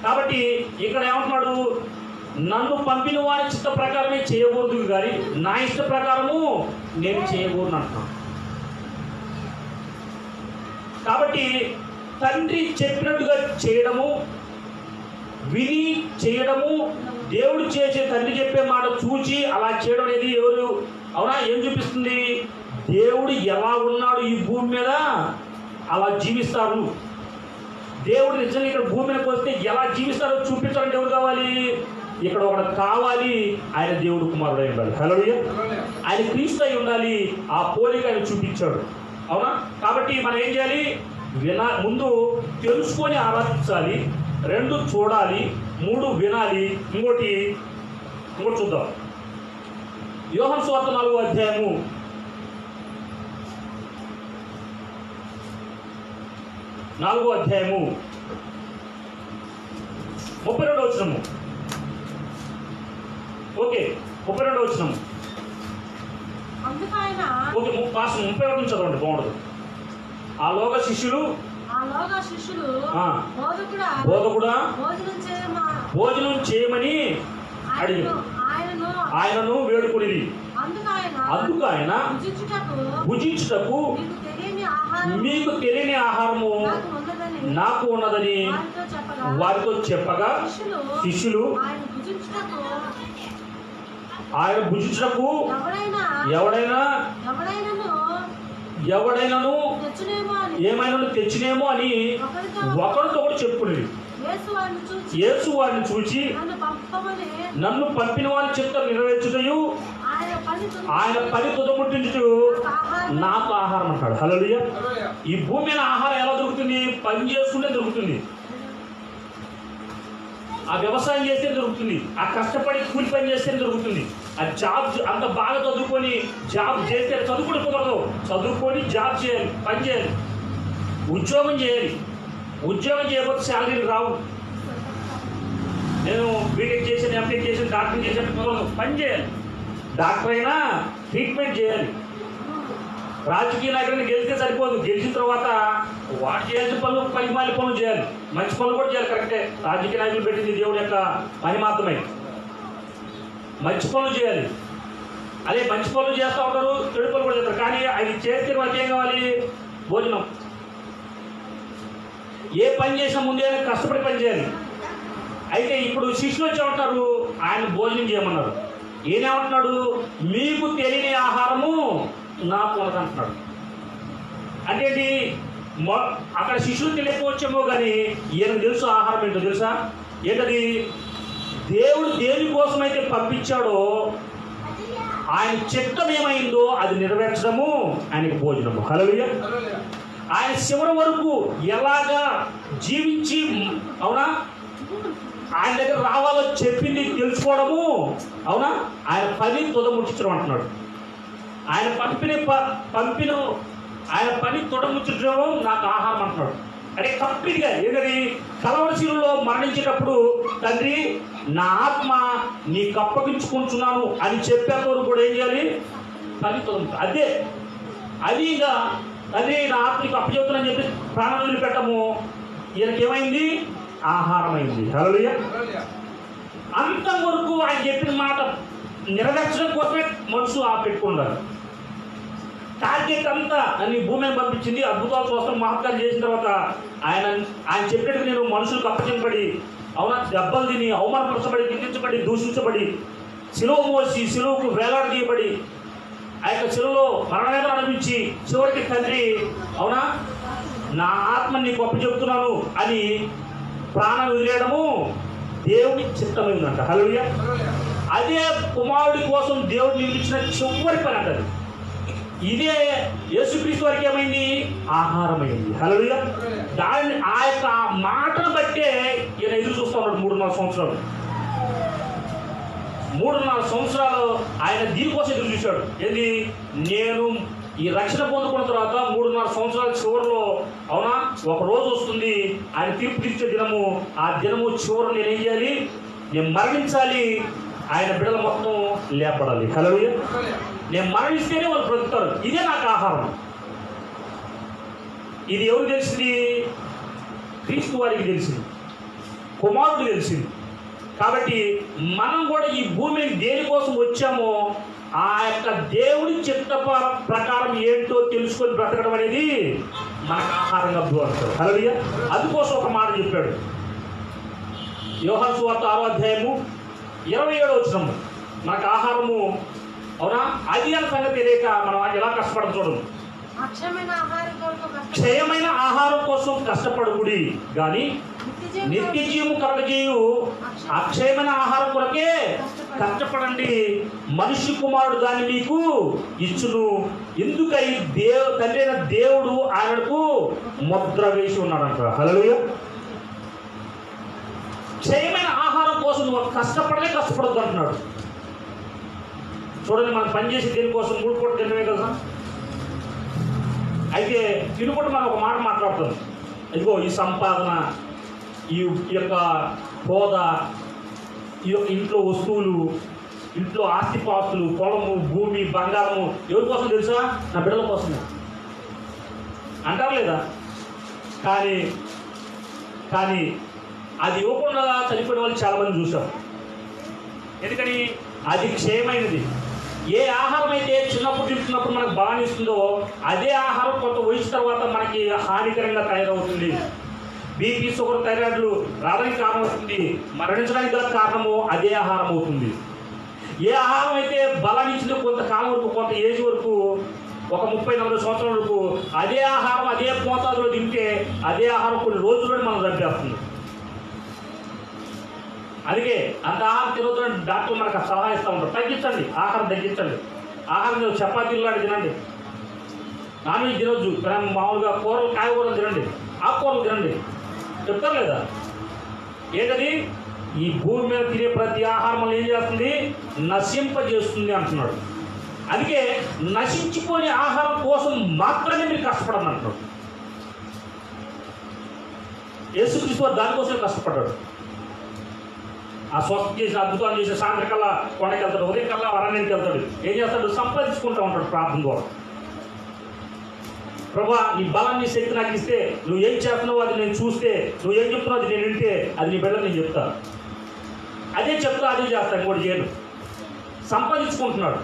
కాబట్టి ఇక్కడ ఏమంటున్నాడు? నన్ను పంపిన వారి చిత్త ప్రకారమే చేయకూడదు కానీ నా ఇష్ట ప్రకారము నేను చేయకూడదు అంటున్నాను. కాబట్టి తండ్రి చెప్పినట్టుగా చేయడము, విని చేయడము, దేవుడు చేసే తండ్రి చెప్పే మాట చూచి అలా చేయడం అనేది ఎవరు అవునా ఏం చూపిస్తుంది? దేవుడు ఎలా ఉన్నాడు ఈ భూమి మీద అలా జీవిస్తారు. దేవుడు నిజంగా ఇక్కడ భూమి మీదకి వస్తే ఎలా జీవిస్తారో చూపించాలంటే ఎవరు కావాలి? ఇక్కడ ఒకటి కావాలి, ఆయన దేవుడు కుమారుడు అయి ఉండాలి. హల్లెలూయా. ఆయన క్రీస్తు అయి ఉండాలి. ఆ పోలిక ఆయన చూపించాడు. అవునా? కాబట్టి మనం ఏం చేయాలి? ముందు తెలుసుకొని ఆరాధించాలి, 2 చూడాలి, 3 వినాలి, ఇంకోటి చూద్దాం. యోహాను సువార్త 4వ అధ్యాయము 32వ వచనము. ఓకే, 32వ వచనము. ఓకే, 31 నుంచి చదవండి, బాగుండదు. ఆలోగా శిష్యులు బోధకుడా భోజనం చేయమని అడిగి ఆయనను వేడుకునిది. అందుకు ఆయన భుజించుటకు మీకు తెలియని ఆహారము నాకు ఉన్నదని వారితో చెప్పగా శిష్యులు ఆయన భుజించుటకు ఎవడైనాను ఏమైనా తెచ్చినేమో అని ఒకరితో ఒకటి చెప్పుకునేది. యేసు వారిని చూచి నన్ను పంపిన వారి చిత్తం నెరవేర్చుటయు ఆయన పని తుదముట్టించు నాకు ఆహారం అంటాడు. హల్లెలూయా. ఈ భూమి మీద ఆహారం ఎలా దొరుకుతుంది? పని చేసుకుంటే దొరుకుతుంది, ఆ వ్యవసాయం చేస్తే దొరుకుతుంది, ఆ కష్టపడి కూలి పని చేస్తే దొరుకుతుంది. ఆ జాబ్ అంత బాగా చదువుకొని జాబ్ చేస్తే చదువుకుని కుదరదు. చదువుకొని జాబ్ చేయాలి, పని చేయాలి, ఉద్యోగం చేయాలి. ఉద్యోగం చేయకపోతే శాలరీలు రావు. నేను బీటెక్ చేసాను, ఎంటెక్ చేసాను, డాక్టర్ చేసాను, కుదరదు. పని చేయాలి, డాక్టర్ అయినా ట్రీట్మెంట్ చేయాలి. రాజకీయ నాయకుడిని గెలిస్తే సరిపోదు, గెలిచిన తర్వాత వాడు చేయాల్సిన పనులు పనిమాలి పనులు చేయాలి, మంచి పనులు కూడా చేయాలి. కరెక్టే, రాజకీయ నాయకులు పెట్టింది దేవుడి యొక్క పని మాత్రమే. మంచి పనులు చేయాలి, అదే మంచి పనులు చేస్తూ ఉంటారు, చెడు పనులు కూడా చేస్తారు. కానీ అది చేస్తే వాళ్ళకి ఏం కావాలి? భోజనం. ఏ పని చేసినా ముందే కష్టపడి పని చేయాలి. అయితే ఇప్పుడు శిష్యులు వచ్చి ఉంటారు, ఆయన భోజనం చేయమన్నారు. ఈయనేమంటున్నాడు? మీకు తెలియని ఆహారము నాకు ఉన్నదంటున్నాడు. అంటే అక్కడ శిష్యులు తెలియకపోవచ్చేమో కానీ ఈయనకు తెలుసు ఆహారం ఏంటో. తెలుసా ఏంటది? దేవుడు దేనికోసమైతే పంపించాడో ఆయన చిత్తం ఏమైందో అది నెరవేర్చడము ఆయనకి భోజనము. హల్లెలూయా. ఆయన చివరి వరకు ఎలాగా జీవించి, అవునా, ఆయన దగ్గర రావాలో చెప్పింది తెలుసుకోవడము, అవునా, ఆయన పని తుదముట్టించడం అంటున్నాడు. ఆయన ఆయన పని తుదముట్టించడం నాకు ఆహారం అంటున్నాడు. అంటే కంప్లీట్గా ఏంటది? కలవరశీలలో మరణించేటప్పుడు తండ్రి నా ఆత్మ నీకు అప్పగించుకుంటున్నాను అని చెప్పేంతవరకు కూడా ఏం చేయాలి? పని తుదము. అది ఇంకా తండ్రి నా ఆత్మకి అప్పచెప్తున్నాను చెప్పి ప్రాణం వదిలిపెట్టము. ఈయనకి ఏమైంది? ఆహారం అయింది. హల్లెలూయా. అంతవరకు ఆయన చెప్పిన మాట నెరవేర్చడం కోసమే మనసు పెట్టుకున్నారు. టార్గెట్ అంతా అని భూమిని పంపించింది. అద్భుతాల కోసం మహత్కారం చేసిన తర్వాత ఆయన చెప్పినట్టు నేను మనుషులకు అప్పచెప్పబడి, అవునా, దెబ్బలు తిని అవమానపరచబడి, నిందించబడి, దూషించబడి, శిలువ మోసి శిలువకు వేలాడదీయబడి ఆ యొక్క శిలువలో మరణవేదన అనిపించి చివరికి తండ్రి, అవునా, నా ఆత్మ నీకు అప్పచెప్తున్నాను అని ప్రాణం వదిలేయడము దేవుడి చిత్తమైందంట. హల్లెలూయా. అదే కుమారుడి కోసం దేవుడు నిలిచిన చివరి పని అంటారు. ఇదే యేసుక్రీస్తు వారికి ఏమైంది? ఆహారమైంది. హల్లెలూయా. దాన్ని ఆ యొక్క మాటను బట్టే ఈయన ఎదురు చూస్తూ ఉన్నాడు 3.5 సంవత్సరాలు. 3.5 సంవత్సరాలు ఆయన దీనికోసం ఎదురు చూశాడు. ఏంది? నేను ఈ రక్షణ పొందుకున్న తర్వాత 3.5 సంవత్సరాల చివరిలో, అవునా, ఒక రోజు వస్తుంది ఆయన తీర్పు తీర్చే దినము. ఆ దినము చివరి నేనేం చేయాలి? నేను మరణించాలి, ఆయన బిడ్డలు మొత్తం లేపడాలి. హల్లెలూయా. నేను మరణిస్తేనే వాళ్ళు బ్రతుకుతారు. ఇదే నాకు ఆహారం. ఇది ఎవరు తెలిసింది? క్రీస్తు వారికి తెలిసింది, కుమారుడు తెలిసింది. కాబట్టి మనం కూడా ఈ భూమిని దేనికోసం వచ్చామో ఆ యొక్క దేవుడి చిత్త ప్రకారం ఏంటో తెలుసుకొని బ్రతకడం అనేది మనకు ఆహారంగా అంటారు. హల్లెలూయా. అందుకోసం ఒక మాట చెప్పాడు. యోహాను సువార్త 6వ అధ్యాయము 27వ వచనము. మనకు ఆహారము, అవునా, అది అన్న సంగతి తెలియక మనం ఎలా కష్టపడదు చూడము. క్షయమైన ఆహారం కోసం కష్టపడుకుడి కానీ నిత్య జీవము కలగజేయు అక్షయమైన ఆహారం కొరకే కష్టపడండి. మనిషి కుమారుడు దాన్ని మీకు ఇచ్చును. ఎందుకై తండ్రి అయిన దేవుడు ఆయనకు ముద్ర వేసి ఉన్నాడంట. హల్లెలూయా. క్షయమైన ఆహారం కోసం నువ్వు కష్టపడొద్దు అంటున్నాడు. చూడండి, మనం పనిచేసి దేనికోసం 3 పూట తినమే కదా. అయితే తినుకుంటూ మనం ఒక మాట మాట్లాడుతాం. ఇదిగో ఈ సంపాదన, ఈ యొక్క హోదా, ఈ యొక్క ఇంట్లో వస్తువులు, ఇంట్లో ఆస్తిపాస్తులు, పొలము, భూమి, బంగారము ఎవరి కోసం తెలుసా? నా బిడ్డల కోసమే అంటారు లేదా? కానీ అది ఇవ్వకుండా చనిపోయిన వాళ్ళు చాలామంది చూసాం. ఎందుకని? అది క్షయమైనది. ఏ ఆహారం అయితే చిన్నప్పుడు తింటున్నప్పుడు మనకు బాగా ఇస్తుందో అదే ఆహారం కొంత వయసు తర్వాత మనకి హానికరంగా తయారవుతుంది. బీపీ, షుగర్, థైరాయిడ్లు రావడానికి కారణం అవుతుంది. మరణించడానికి గల కారణము అదే ఆహారం అవుతుంది. ఏ ఆహారం అయితే బలాన్ని ఇచ్చిందో కొంతకాలం వరకు, కొంత ఏజ్ వరకు, ఒక 30-40 సంవత్సరాల వరకు అదే ఆహారం అదే మోతాదులో తింటే అదే ఆహారం కొన్ని రోజుల్లోనే మనం చంపేస్తుంది. అందుకే అంత ఆహారం తినొద్దని డాక్టర్లు మనకు సలహా ఇస్తూ ఉంటారు. తగ్గించండి, ఆహారం తగ్గించండి. ఆహారం చపాతీలు లాంటి తినండి, నాన్ వెజ్ తినొద్దు, మామూలుగా కూరలు, కాయగూరలు తినండి, ఆకుకూరలు తినండి చెప్తారు లేదా? ఏంటది? ఈ భూమి మీద తినే ప్రతి ఆహారం ఏం చేస్తుంది? నశింపజేస్తుంది అంటున్నాడు. అందుకే నశించిపోయే ఆహారం కోసం మాత్రమే మీరు కష్టపడమని అంటున్నాడు. యేసుక్రీస్తు దానికోసమే కష్టపడ్డాడు. ఆ స్వస్థ చేసిన, అద్భుతాలు చేసిన సాయంత్రకల్లా కొండకి వెళ్తాడు, ఉదయం కల్లా అరణ్యానికి వెళ్తాడు. ఏం చేస్తాడు? సంపాదించుకుంటూ ఉంటాడు ప్రార్థన ద్వారా. ప్రభా, నీ బలాన్ని, శక్తి నాకు ఇస్తే, నువ్వు ఏం చేస్తున్నావు అది నేను చూస్తే, నువ్వు ఏం చెప్తున్నావు అది నేను వింటే, అది నీ బిడ్డలు నేను చెప్తాను. అదే చెప్తా, అదే చేస్తాను, ఇంకోటి చేయను. సంపాదించుకుంటున్నాడు.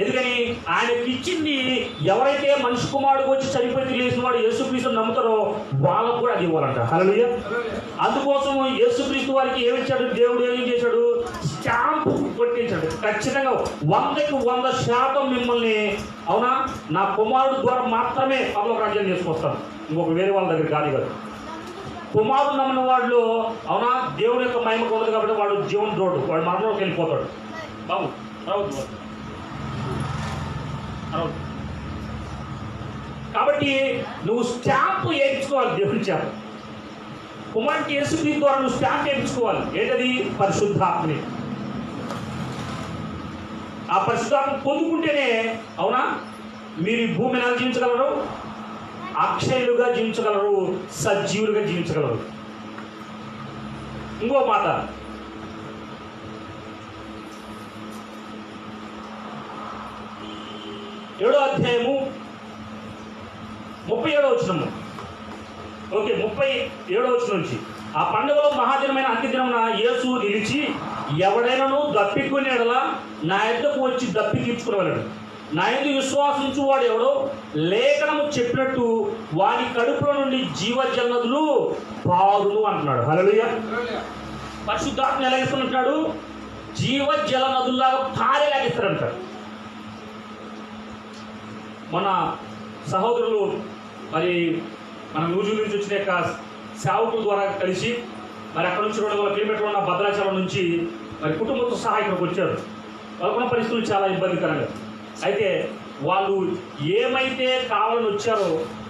ఎందుకని? ఆయనకి ఇచ్చింది ఎవరైతే మనిషి కుమారుడికి వచ్చి చనిపోయి లేచిన వాడు యేసుక్రీస్తుని నమ్ముతారో వాళ్ళకు కూడా అది ఇవ్వాలంట. హల్లెలూయా. అందుకోసం యేసుక్రీస్తు వారికి ఏమిచ్చాడు? దేవుడు ఏం చేశాడు? స్టాంపు కొట్టించాడు. ఖచ్చితంగా 100కి 100% మిమ్మల్ని, అవునా, నా కుమారుడు ద్వారా మాత్రమే పరలోక రాజ్యం చేసుకొస్తాను, ఇంకొక వేరే వాళ్ళ దగ్గర కాదు. కుమారుడు నమ్మిన వాళ్ళు, అవునా, దేవుని యొక్క మహిమ ఉండదు కాబట్టి వాడు జీవన రోడ్డు, వాడు మరణంలోకి వెళ్ళిపోతాడు. బాబు రావద్దు. కాబట్టి నువ్వు స్టాంపు వేయించుకోవాలి దేవుని చేత. కుమారుడికి యేసుక్రీస్తు ద్వారా నువ్వు స్టాంప్ వేయించుకోవాలి. ఏంటది? పరిశుద్ధాత్మని. ఆ పరిశుద్ధాత్మ పొందుకుంటేనే, అవునా, మీరు ఈ భూమిని ఎలా జీవించగలరు? అక్షయులుగా జీవించగలరు, సజీవులుగా జీవించగలరు. ఇంకో మాట, ఏడో అధ్యాయము 37వ వచనము. ఓకే, 37వ వచనం నుంచి. ఆ పండుగలో మహాదినమైన అంత్యదినమున యేసు నిలిచి, ఎవడైనాను దప్పికునే ఎడల నా యొద్దకు వచ్చి దప్పి తీర్చుకునేవాడు. నా యందు విశ్వాసించు వాడు ఎవడో లేఖనము చెప్పినట్టు వాడి కడుపులో నుండి జీవజల నదులు పారును అంటున్నాడు. హల్లెలూయా. పరిశుద్ధాత్మ ఎలా ఇస్తున్నట్టు? జీవజల నదుల్లాగా పారేలాగిస్తారంటాడు. మన సహోదరులు మరి మన నూజివీడు నుంచి వచ్చిన యొక్క సేవకుల ద్వారా కలిసి మరి అక్కడ నుంచి 200 కిలోమీటర్లు ఉన్న భద్రాచలం నుంచి మరి కుటుంబంతో సహా ఇక్కడికి వచ్చారు. వాళ్ళకున్న పరిస్థితులు చాలా ఇబ్బందికరంగా. అయితే వాళ్ళు ఏమైతే కావాలని వచ్చారో,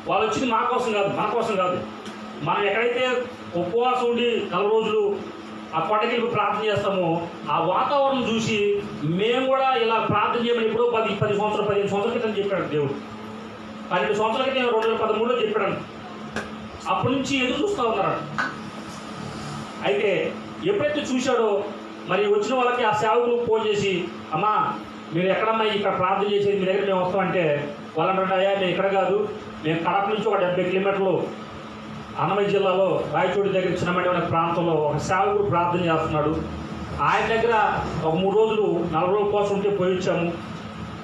వాళ్ళు వచ్చింది మా కోసం కాదు, మన కోసం కాదు. మనం ఎక్కడైతే ఉపవాసం ఉండి 40 రోజులు ఆ కొండకి ప్రార్థన చేస్తామో ఆ వాతావరణం చూసి మేము కూడా ఇలా ప్రార్థన చేయమని ఎప్పుడో 10 సంవత్సరాలు 15 సంవత్సరాల క్రితం చెప్పాడు దేవుడు. 12 సంవత్సరాల క్రితం 2013లో చెప్పాడు. అప్పటి నుంచి ఎదురు చూస్తూ ఉన్నారు. అయితే ఎప్పుడైతే చూశాడో మరి వచ్చిన వాళ్ళకి ఆ సేవకులు ఫోన్ చేసి, అమ్మా మీరు ఎక్కడమ్మా ఇక్కడ ప్రార్థన చేసేది, మీ దగ్గర మేము వస్తామంటే వాళ్ళు అంటారు, అయ్యా మేము ఇక్కడ కాదు, మేము కడప నుంచి ఒక 70 కిలోమీటర్లు అన్నమయ్య జిల్లాలో రాయచోటి దగ్గర చిన్నమటి అనే ప్రాంతంలో ఒక సేవకుడు ప్రార్థన చేస్తున్నాడు. ఆయన దగ్గర ఒక 3 రోజులు 40 రోజుల కోసం ఉంటే పోయి వచ్చాము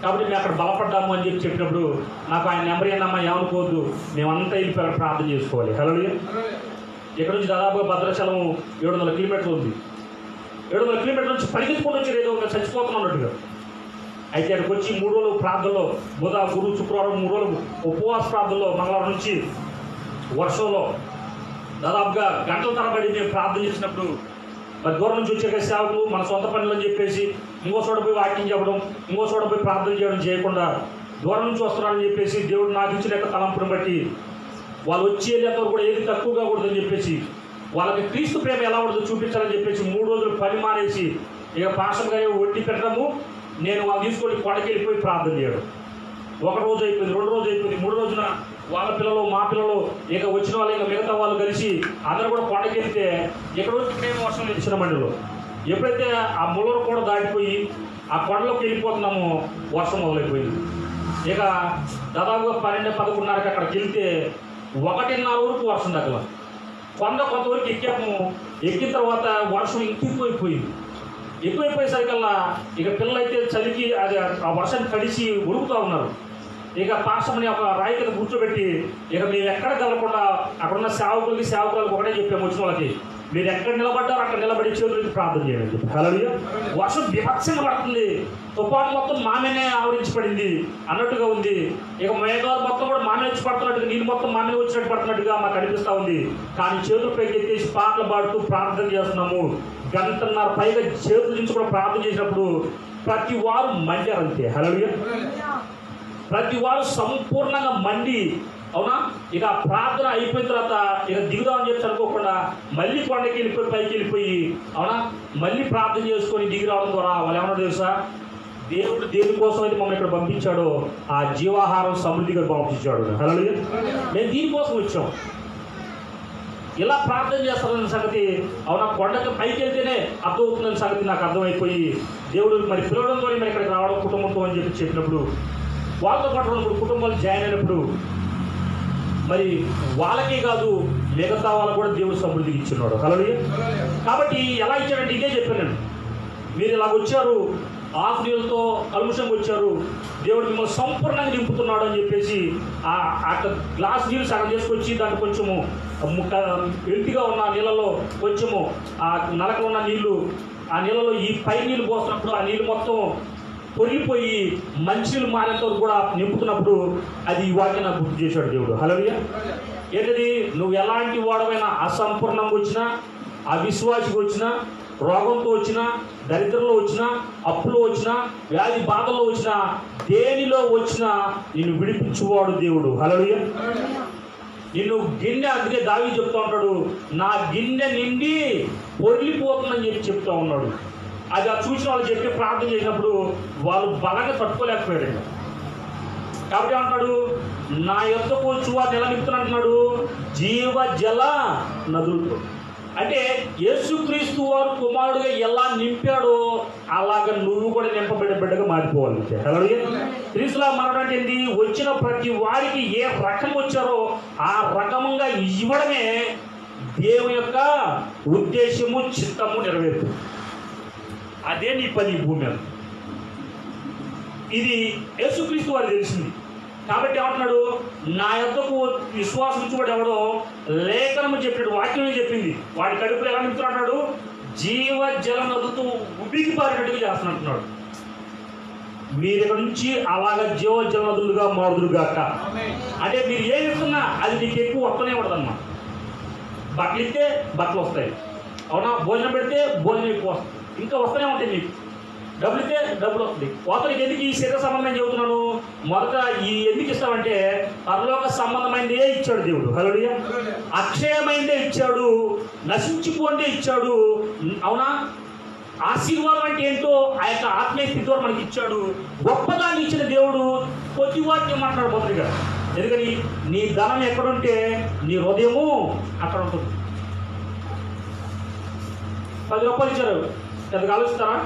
కాబట్టి మేము అక్కడ బలపడ్డాము అని చెప్పినప్పుడు నాకు ఆయన నెంబర్ ఏంటమ్మా, ఏమనుకోవద్దు, మేమంతా వెళ్ళి ప్రార్థన చేసుకోవాలి. హల్లెలూయా. ఇక్కడ నుంచి దాదాపుగా భద్రాచలం 700 కిలోమీటర్లు ఉంది. 700 కిలోమీటర్ల నుంచి పరిగెత్తుకుంటూ వచ్చి ఏదో ఒక చచ్చిపోతున్నట్టుగా. అయితే అక్కడికి వచ్చి 3 రోజులు ప్రార్థనలో, బుధ, గురు, శుక్రవారం 3 రోజులు ఉపవాస ప్రార్థనలో, మంగళవారం నుంచి వర్షంలో దాదాపుగా గంటల తరబడి మేము ప్రార్థన చేసినప్పుడు మరి దూరం నుంచి వచ్చే సేవకులు మన సొంత పనులు అని చెప్పేసి ఇంకో చోట పోయి వాక్యం చెప్పడం, ఇంకో చోట పోయి ప్రార్థన చేయడం చేయకుండా దూరం నుంచి వస్తున్నారని చెప్పేసి దేవుడు నాకు ఇచ్చిన యొక్క తలంపుని బట్టి వాళ్ళు వచ్చి వెళ్ళేంతవరకు కూడా ఏది తక్కువ కాకూడదని చెప్పేసి వాళ్ళకి క్రీస్తు ప్రేమ ఎలా ఉండదో చూపించాలని చెప్పేసి 3 రోజులు పని మానేసి ఇక పాస్టర్ గారి వడ్డీ పెట్టడము, నేను వాళ్ళు తీసుకొని కొండకి వెళ్ళిపోయి ప్రార్థన చేయడం. 1 రోజు అయిపోయింది, 2 రోజు అయిపోయింది, 3 రోజున వాళ్ళ పిల్లలు మా పిల్లలు ఇక వచ్చిన వాళ్ళు ఇక మిగతా వాళ్ళు కలిసి అందరూ కూడా కొండకి వెళ్తే ఇక్కడ వచ్చి ప్రేమ వర్షం ఇచ్చిన మండిలో ఎప్పుడైతే ఆ ముళ్ళరు కూడా దాటిపోయి ఆ కొండలోకి వెళ్ళిపోతున్నామో వర్షం మొదలైపోయింది. ఇక దాదాపుగా 12-11:30కి అక్కడికి వెళ్తే 1:30 వరకు వర్షం తగ్గల. కొంతవరకు ఎక్కిన తర్వాత వర్షం ఎక్కువైపోయేసరికల్లా ఇక పిల్లలైతే చలికి అది ఆ వర్షాన్ని తడిసి ఉరుకుతూ ఉన్నారు. ఇక పాస్టర్ని ఒక రాయి కింద కూర్చోబెట్టి ఇక మేము ఎక్కడ కదలకుండా అక్కడున్న సేవకురాలకు ఒకటే చెప్పాము వచ్చిన వాళ్ళకి, మీరు ఎక్కడ నిలబడ్డారో అక్కడ నిలబడి చేతులకి ప్రార్థన చేయండి. హల్లెలూయా. వర్షం బీభత్సంగా పడుతుంది, తుఫాను మొత్తం మామేనే ఆవరించి పడింది అన్నట్టుగా ఉంది. ఇక మేఘాలు మొత్తం కూడా మామే వచ్చి పడుతున్నట్టుగా, నీళ్ళు మొత్తం మామే వచ్చినట్టు పడుతున్నట్టుగా మాకు అనిపిస్తూ ఉంది. కానీ చేతులు పైకి ఎత్తేసి పాటలు పాడుతూ ప్రార్థన చేస్తున్నాము. 1:30 పైగా చేతుల నుంచి కూడా ప్రార్థన చేసినప్పుడు ప్రతి వారు మండారంతే. హల్లెలూయా. ప్రతి వారు సంపూర్ణంగా మండి, అవునా. ఇక ప్రార్థన అయిపోయిన తర్వాత ఇక దిగుదామని చెప్పి అనుకోకుండా మళ్ళీ కొండకి వెళ్ళిపోయి పైకి వెళ్ళిపోయి, అవునా, మళ్ళీ ప్రార్థన చేసుకొని దిగి రావడం ద్వారా వాళ్ళు ఏమన్నా తెలుసా, దేవుడు దేనికోసం అయితే మమ్మల్ని ఇక్కడ పంపించాడో ఆ జీవాహారం సమృద్ధిగా పంపించాడు. హల్లెలూయా. మేము దీనికోసం వచ్చాం. ఇలా ప్రార్థన చేస్తారన్న సంగతి, అవునా, కొండకి పైకి వెళ్తేనే అర్థమవుతుందన్న సంగతి నాకు అర్థమైపోయి దేవుడు మరి పిలవడంతో మరి ఇక్కడికి రావడం కుటుంబంతో అని చెప్పినప్పుడు వాళ్ళతో పాటు 2-3 కుటుంబాలు జాయిన్ అయినప్పుడు మరి వాళ్ళకే కాదు మిగతా వాళ్ళకు కూడా దేవుడు సమృద్ధికి ఇచ్చున్నాడు. హల్లెలూయా. కాబట్టి ఎలా ఇచ్చాడంటే ఇదే చెప్పాను నేను, మీరు ఇలాగ వచ్చారు, ఆఫ్ నీళ్ళతో కలుషంగా వచ్చారు, దేవుడు మిమ్మల్ని సంపూర్ణంగా నింపుతున్నాడు అని చెప్పేసి ఆ గ్లాస్ నీళ్ళు సగం చేసుకొచ్చి దాన్ని కొంచెము ఎంటిగా ఉన్న నీళ్ళలో కొంచెము ఆ నలకలు ఉన్న నీళ్లు ఆ నీళ్ళలో ఈ పై నీళ్ళు పోస్తున్నప్పుడు ఆ నీళ్ళు మొత్తం పొరిగిపోయి మంచినీళ్ళు మారేంత వరకు కూడా నింపుతున్నప్పుడు అది ఈ వాక్యం నాకు గుర్తు చేశాడు దేవుడు. హల్లెలూయా. ఏంటది, నువ్వు ఎలాంటి వాడమైనా అసంపూర్ణంగా వచ్చినా, అవిశ్వాసిగా వచ్చినా, రోగంతో వచ్చినా, దరిద్రంలో వచ్చినా, అప్పులో వచ్చినా, వ్యాధి బాధల్లో వచ్చినా, దేనిలో వచ్చినా నిన్ను విడిపించువాడు దేవుడు. హల్లెలూయా. నిన్ను గిన్నె, అందుకే దావీదు చెప్తా ఉంటాడు, నా గిన్నె నిండి పొర్లిపోతుందని చెప్తా ఉన్నాడు. అది ఆ చూసిన వాళ్ళు చెప్పి ప్రార్థన చేసినప్పుడు వాళ్ళు బలంగా తట్టుకోలేకపోయాడు. కాబట్టి ఏమంటాడు, నా యొద్దకు వచ్చి వారు ఎలా నింపుతున్నట్టున్నాడు, జీవ జల నదులతో. అంటే యేసుక్రీస్తు వారు కుమారుడుగా ఎలా నింపాడో అలాగ నువ్వు కూడా నింపబడే బిడ్డగా మారిపోవాలి. హల్లెలూయా. క్రీస్తులా మారడం అంటే ఏంటి, వచ్చిన ప్రతి వారికి ఏ రకం వచ్చారో ఆ రకంగా ఇవ్వడమే దేవుని యొక్క ఉద్దేశము, చిత్తము నెరవేర్పు. అదే నీ పని భూమి మీద. ఇది యేసుక్రీస్తు వారు తెలిసింది. కాబట్టి ఏమంటున్నాడు, నా యొద్దకు విశ్వాసం ఉంచుకోవడం ఎవడో లేఖనము చెప్పినట్టు వాక్యమే చెప్పింది, వాడి కడుపులో ఎలా నింపుతున్నాడు, జీవ జల నదులతో ఉబికి పారినట్టుగా చేస్తున్నట్టున్నాడు. మీరు ఇక్కడ నుంచి అలాగ జీవ జల నదులుగా మారుదురుగాక. అంటే మీరు ఏమి ఇస్తున్నా అది నీకు ఎక్కువ వస్తూనే ఉండదన్నమాట. బట్టలు ఇస్తే బట్టలు వస్తాయి, అవునా, భోజనం పెడితే భోజనం ఎక్కువ వస్తుంది, ఇంకా వస్తూనే ఉంటాయి. మీకు డబ్బులు ఇస్తే డబ్బులు వస్తుంది. ఒకరికి ఎందుకు ఈ శరీర సంబంధం చెబుతున్నాను, మొదట ఈ ఎందుకు ఇస్తామంటే పరలోక సంబంధమైనదే ఇచ్చాడు దేవుడు. హల్లెలూయా. అక్షయమైనదే ఇచ్చాడు, నశించిపోందే ఇచ్చాడు, అవునా. ఆశీర్వాదం అంటే ఏంటో ఆ యొక్క ఆత్మీయ స్థితి ద్వారా మనకి ఇచ్చాడు. గొప్పదాన్ని ఇచ్చిన దేవుడు కొద్ది వాక్యం మాట్లాడు మొదటిగా. ఎందుకని, నీ ధనం ఎక్కడుంటే నీ హృదయము అక్కడ ఉంటుంది. 10 రూపాయలు ఇచ్చారు, పెద్దగా ఆలోచిస్తారా?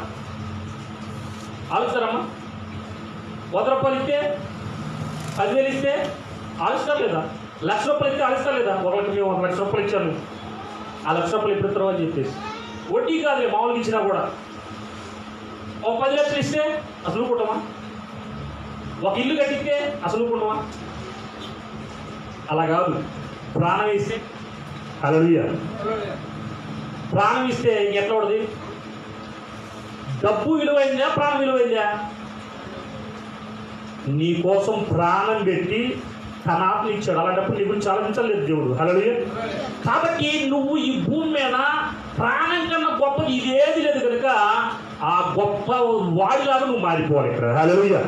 ఆలోచిస్తారమ్మా? 100 రూపాయలు ఇస్తే, 10,000 ఇస్తే ఆలోచిస్తారు లేదా? 1,00,000 రూపాయలు ఇస్తే ఆలోచిస్తారు లేదా? ఒకరికి మేము 1,00,000 రూపాయలు ఇచ్చాను, ఆ 1,00,000 రూపాయలు ఎప్పుడు ఇస్తారో అని చెప్పేసి వడ్డీ కాదు, మామూలుగా ఇచ్చినా కూడా. ఒక 10 లక్షలు ఇస్తే అసలు కుటుంబమా? ఒక ఇల్లు కట్టిస్తే అసలు కుటుంబమా? అలా కాదు. ప్రాణం ఇస్తే, హల్లెలూయా, ప్రాణం ఇస్తే ఎట్లా ఉండదు? డబ్బు విలువైందా, ప్రాణం విలువైందా? నీ కోసం ప్రాణం పెట్టి తన ఆత్మ ఇచ్చాడు. అలాంటప్పుడు నీ గురించి ఆలోచించలేదు దేవుడు. హల్లెలూయా. కాబట్టి నువ్వు ఈ భూమి మీద ప్రాణం కన్నా గొప్పది ఇదేది లేదు కనుక ఆ గొప్ప వాడిలాగా నువ్వు మారిపోవాలి ఇక్కడ. హల్లెలూయా.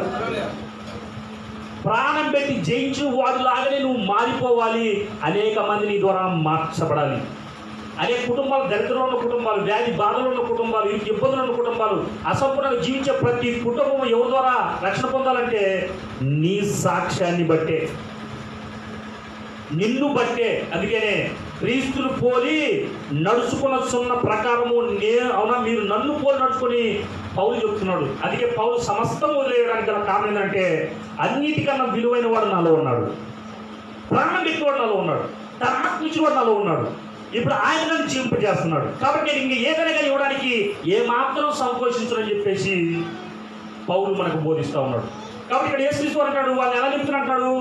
ప్రాణం పెట్టి జయించు వాడిలాగానే నువ్వు మారిపోవాలి. అనేక మంది నీ ద్వారా మార్చబడాలి. అనేక కుటుంబాలు, దరిద్రంలో ఉన్న కుటుంబాలు, వ్యాధి బాధలు ఉన్న కుటుంబాలు, ఇబ్బందులు ఉన్న కుటుంబాలు, అసంపూర్ణంగా జీవించే ప్రతి కుటుంబం ఎవరి ద్వారా రక్షణ పొందాలంటే నీ సాక్ష్యాన్ని బట్టే, నిన్ను బట్టే. అందుకనే క్రీస్తును పోలి నడుచుకున్న ప్రకారము అవునా మీరు నన్ను పోలి నడుచుకొని పౌలు చెప్తున్నాడు. అందుకే పౌలు సమస్తం వదిలేయడానికి గల కారణం ఏంటంటే అన్నిటికన్నా విలువైన వాడు నాలో ఉన్నాడు, ప్రాణం పెట్టినవాడు నాలో ఉన్నాడు, తన ఆత్మించినవాడు నాలో ఉన్నాడు. ఇప్పుడు ఆయన నన్ను జీవింపజేస్తున్నాడు. కాబట్టి నేను ఇంక ఏదైనా ఇవ్వడానికి ఏమాత్రం సంకోచించనని చెప్పేసి పౌలు మనకు బోధిస్తూ ఉన్నాడు. కాబట్టి ఇక్కడ యేసుక్రీస్తు అంటాడు, వాళ్ళు ఎలా నింపుతున్నట్టాడు,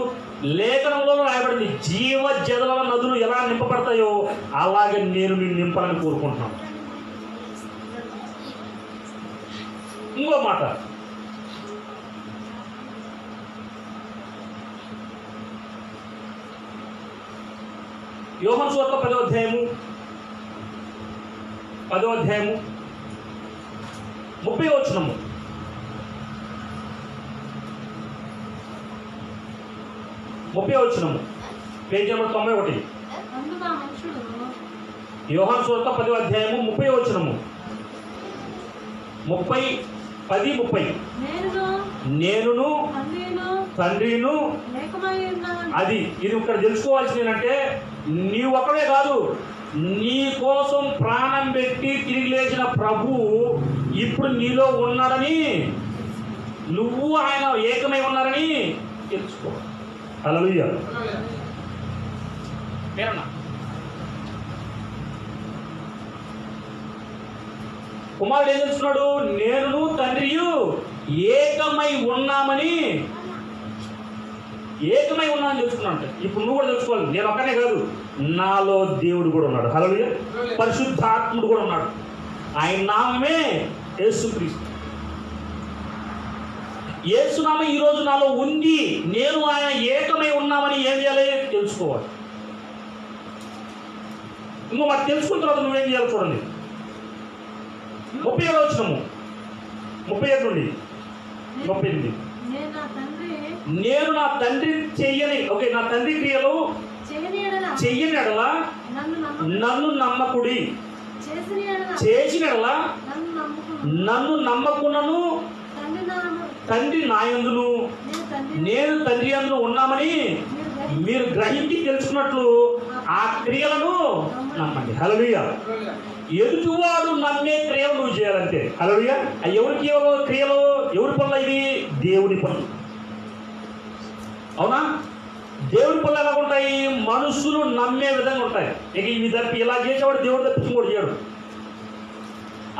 లేఖనంలో రాయబడింది జీవ జల నదులు ఎలా నింపబడతాయో అలాగే నేను నింపాలని కోరుకుంటున్నాను. ఇంకో మాట, యోహాను సువార్త 10వ అధ్యాయము 30వ వచనము. Page number 91. యోహాను సువార్త 10వ అధ్యాయము 30వ వచనము. 10:30 నేనును తండ్రిను. అది ఇది ఇక్కడ తెలుసుకోవాల్సింది ఏంటంటే నీ ఒక్కడే కాదు, నీ కోసం ప్రాణం పెట్టి తిరిగి లేచిన ప్రభు ఇప్పుడు నీలో ఉన్నాడని, నువ్వు ఆయన ఏకమై ఉన్నారని తెలుసుకో. హల్లెలూయా. కుమారుడు ఏం తెలుస్తున్నాడు, నేను తండ్రియు ఏకమై ఉన్నామని తెలుసుకున్నాను. ఇప్పుడు నువ్వు కూడా తెలుసుకోవాలి, నేను ఒక్కనే కాదు, నాలో దేవుడు కూడా ఉన్నాడు. హల్లెలూయా. పరిశుద్ధాత్ముడు కూడా ఉన్నాడు. ఆయన నామమే యేసుక్రీస్తు. యేసునామం ఈరోజు నాలో ఉంది, నేను ఆయన ఏకమై ఉన్నామని ఏం చేయాలి తెలుసుకోవాలి. ఇంకో మరి తెలుసుకున్న తర్వాత నువ్వేం చేయాలి చూడండి. 37వ వచనము, 37 నుండి 38. నేను నా తండ్రి చెయ్యని నా తండ్రి క్రియలు చెయ్యని ఎడల నన్ను నమ్మకుడి, చేసిన ఎడల నన్ను నమ్మకున్నను తండ్రి నాయందును నేను తండ్రి అందును ఉన్నామని మీరు గ్రహించి తెలుసుకున్నట్లు ఆ క్రియలను నమ్మండి. హల్లెలూయా. ఎదుటివాడు నమ్మే క్రియలు నువ్వు చేయాలంటే. హల్లెలూయా. ఎవరికి క్రియలు, ఎవరి పనులు ఇవి? దేవుని పనులు. అవునా? దేవుని పనులు ఎలా ఉంటాయి? మనుషులు నమ్మే విధంగా ఉంటాయి. ఇక ఇవి తప్పి ఇలా చేసేవాడు దేవుడు తప్పించి కూడా చేయడు.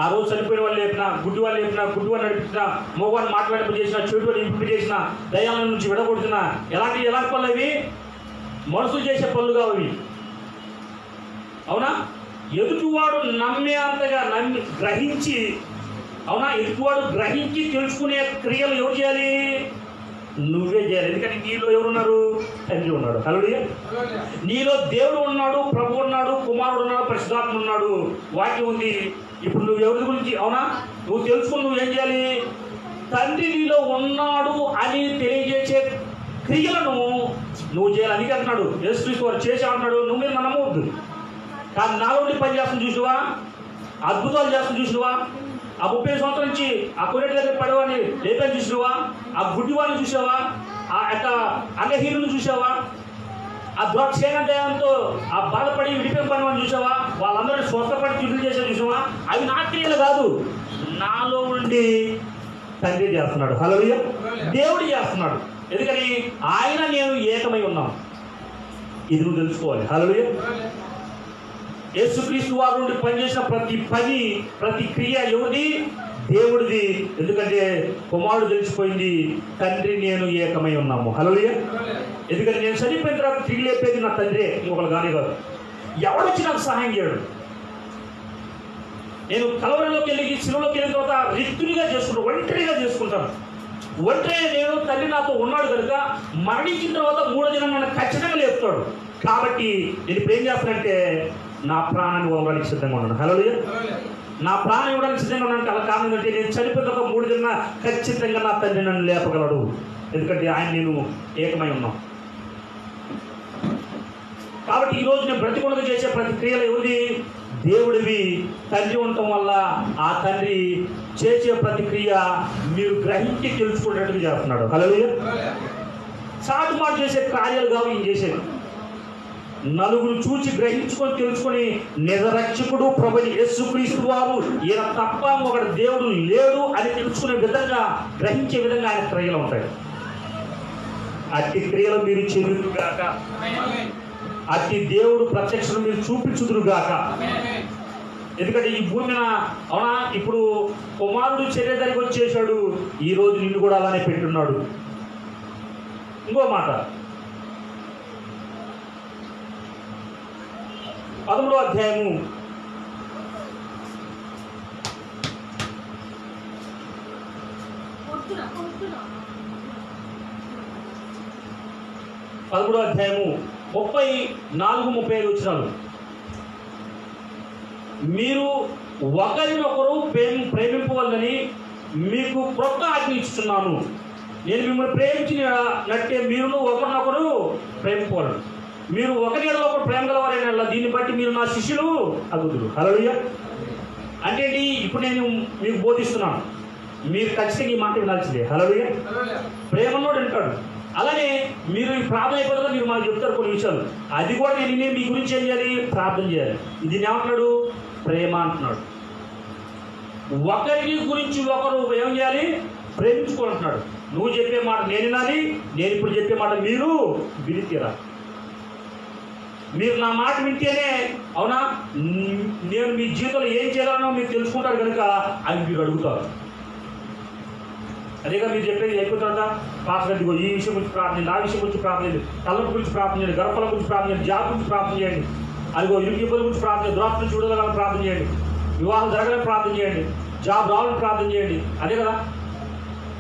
ఆ రోజు చనిపోయిన వాళ్ళు లేపినా, గుడ్డి వాళ్ళు లేపినా, గుడ్డి వాళ్ళు నడిపించినా, మోగాన్ని మాట్లాడింపు చేసినా, చెడు వాళ్ళు ఇంపు చేసినా, దయ్యాల నుంచి విడగొడుతున్నా, ఎలాంటి పనులు అవి? మనుషులు చేసే పనులు కావు. అవునా? ఎదుటివాడు నమ్మే అంతగా గ్రహించి, అవునా, ఎదుటివాడు గ్రహించి తెలుసుకునే క్రియలు ఎవరు చేయాలి? నువ్వే చేయాలి. ఎందుకంటే నీలో ఎవరున్నారు? తండ్రి ఉన్నాడు. హల్లెలూయా. నీలో దేవుడు ఉన్నాడు, ప్రభు ఉన్నాడు, కుమారుడు ఉన్నాడు, పరిశుద్ధాత్మ ఉన్నాడు, వాక్యం ఉంది. ఇప్పుడు నువ్వు ఎవరి గురించి, అవునా, నువ్వు తెలుసుకుని నువ్వేం చేయాలి? తండ్రి నీలో ఉన్నాడు అని తెలియజేసే క్రియలను నువ్వు చేయాలి. అందుకే అంటున్నాడు యేసుక్రీస్తు వారు చేసే అంటున్నాడు, నువ్వు మీరు నమ్మవద్దు, కానీ నాలో పని చేస్తుంది చూసినవా, అద్భుతాలు చేస్తుంది చూసినవా, ఆ 30 సంవత్సరాల నుంచి ఆ కొనేటి దగ్గర పడేవాడిని లేపని చూసినవా, ఆ గుడ్డివాడిని చూసావా, ఆ యొక్క అంగహీనుని చూసావా, ఆ ద్రాక్షేనంతో ఆ బాధపడి విడిపోయిన పని చూసావా, వాళ్ళందరినీ స్వస్థపడి చుట్టూ చేసే చూసావా, అవి నా క్రియలు కాదు, నాలో ఉండి తండ్రి చేస్తున్నాడు. హల్లెలూయా. దేవుడు చేస్తున్నాడు. ఎందుకని? ఆయన నేను ఏకమై ఉన్నాం. ఇది నువ్వు తెలుసుకోవాలి. హల్లెలూయా. యేసుక్రీస్తు వారి నుండి పనిచేసిన ప్రతి పని, ప్రతి క్రియ ఎవరిది? దేవుడిది. ఎందుకంటే కుమారుడు తెలిసిపోయింది, తండ్రి నేను ఏకమై ఉన్నాము. హల్లెలూయా. ఎందుకంటే నేను చనిపోయిన తర్వాత తిరిగి లేపేది నా తండ్రే, ఇంకొకరు కానీ కాదు. ఎవడొచ్చి నాకు సహాయం చేయడు. నేను కలవరిలోకి వెళ్ళి శిలువలోకి వెళ్ళిన తర్వాత రిక్తునిగా చేసుకుంటాను, ఒంటరిగా చేసుకుంటాను. ఒంటరి నేను, తండ్రి నాతో ఉన్నాడు కనుక మరణించిన తర్వాత 3వ దినం నన్ను ఖచ్చితంగా లేపుతాడు. కాబట్టి నేను ఇప్పుడు ఏం చేస్తానంటే నా ప్రాణాన్ని ఇవ్వడానికి సిద్ధంగా ఉన్నాను. హల్లెలూయా. నా ప్రాణం ఇవ్వడానికి సిద్ధంగా ఉన్నాను. అలా కారణం ఏంటంటే నేను చనిపోయిన తర్వాత 3 దినం ఖచ్చితంగా నా తండ్రి నన్ను లేపగలడు. ఎందుకంటే ఆయన నేను ఏకమై ఉన్నాం. కాబట్టి ఈరోజు నేను బ్రతికొండగా చేసే ప్రతి క్రియలు ఎవరిది? దేవుడివి. తండ్రి ఉండటం వల్ల ఆ తండ్రి చేసే ప్రతి క్రియ మీరు గ్రహించి తెలుసుకునేట్టుగా చేస్తున్నాడు. హల్లెలూయా. చాటు మాట చేసే కార్యాలు కావు ఈయన చేసేది. నలుగురు చూచి గ్రహించుకొని తెలుసుకొని నిజరక్షకుడు ప్రభుని యేసుక్రీస్తు వారు ఈయన తప్ప ఒకడు దేవుడు లేడు అని తెలుసుకునే విధంగా, గ్రహించే విధంగా ఆయన క్రియలు ఉంటాయి. అట్టి క్రియలు మీరు చెయ్యుదురుగాక, అట్టి దేవుడు ప్రత్యక్షను మీరు చూపించుదురుగాక. ఎందుకంటే ఈ భూమి మీద అవునా, ఇప్పుడు కుమారుడు చర్య దగ్గరికి వచ్చేసాడు, ఈ రోజు నిన్ను కూడా అలానే పెట్టున్నాడు. ఇంకో మాట 13వ అధ్యాయము 34-35 వచనాలు. మీరు ఒకరినొకరు ప్రేమింపవలనని మీకు క్రొత్త ఆజ్ఞ ఇస్తున్నాను. నేను మిమ్మల్ని ప్రేమించినట్టే మీరును ఒకరినొకరు ప్రేమింపవలను. మీరు ఒకరి ఎడల ఒకరు ప్రేమ గలవారైన దీన్ని బట్టి మీరు నా శిష్యులు అగుదురు. హల్లెలూయా. అంటే ఇప్పుడు నేను మీకు బోధిస్తున్నాను, మీరు ఖచ్చితంగా ఈ మాట వినాల్సిందే. హల్లెలూయా. ప్రేమలో వింటాడు. అలానే మీరు ఈ ప్రార్థన అయిపోతుందో మీరు మాకు చెప్తారు కొన్ని విషయాలు, అది కూడా నేను మీ గురించి ఏం చేయాలి, ప్రార్థన చేయాలి. దీన్ని ఏమంటున్నాడు, ప్రేమ అంటున్నాడు. ఒకరి గురించి ఒకరు ఏం చేయాలి, ప్రేమించుకుంటున్నాడు. నువ్వు చెప్పే మాట నేను వినాలి, నేను ఇప్పుడు చెప్పే మాట మీరు వినితీరా. మీరు నా మాట వింటేనే అవునా నేను మీ జీవితంలో ఏం చేయాలనో మీరు తెలుసుకుంటారు కనుక అవి మీరు అడుగుతారు. అదేగా మీరు చెప్పేది అయిపోతుందా, పాస్టర్ గారు ఈ విషయం గురించి ప్రార్థన చేయండి, ఆ విషయం గురించి ప్రార్థన చేయండి, తలపు గురించి ప్రార్థన చేయండి, గర్భఫలం గురించి ప్రార్థన చేయండి, జాబ్ గురించి ప్రార్థన చేయండి, అదిగో ఇరుగు ఇబ్బంది గురించి ప్రార్థన చేయండి, దురాత్మ నుంచి విడుదల ప్రార్థన చేయండి, వివాహం జరగాలని ప్రార్థన చేయండి, జాబ్ రావాలని ప్రార్థన చేయండి. అదే కదా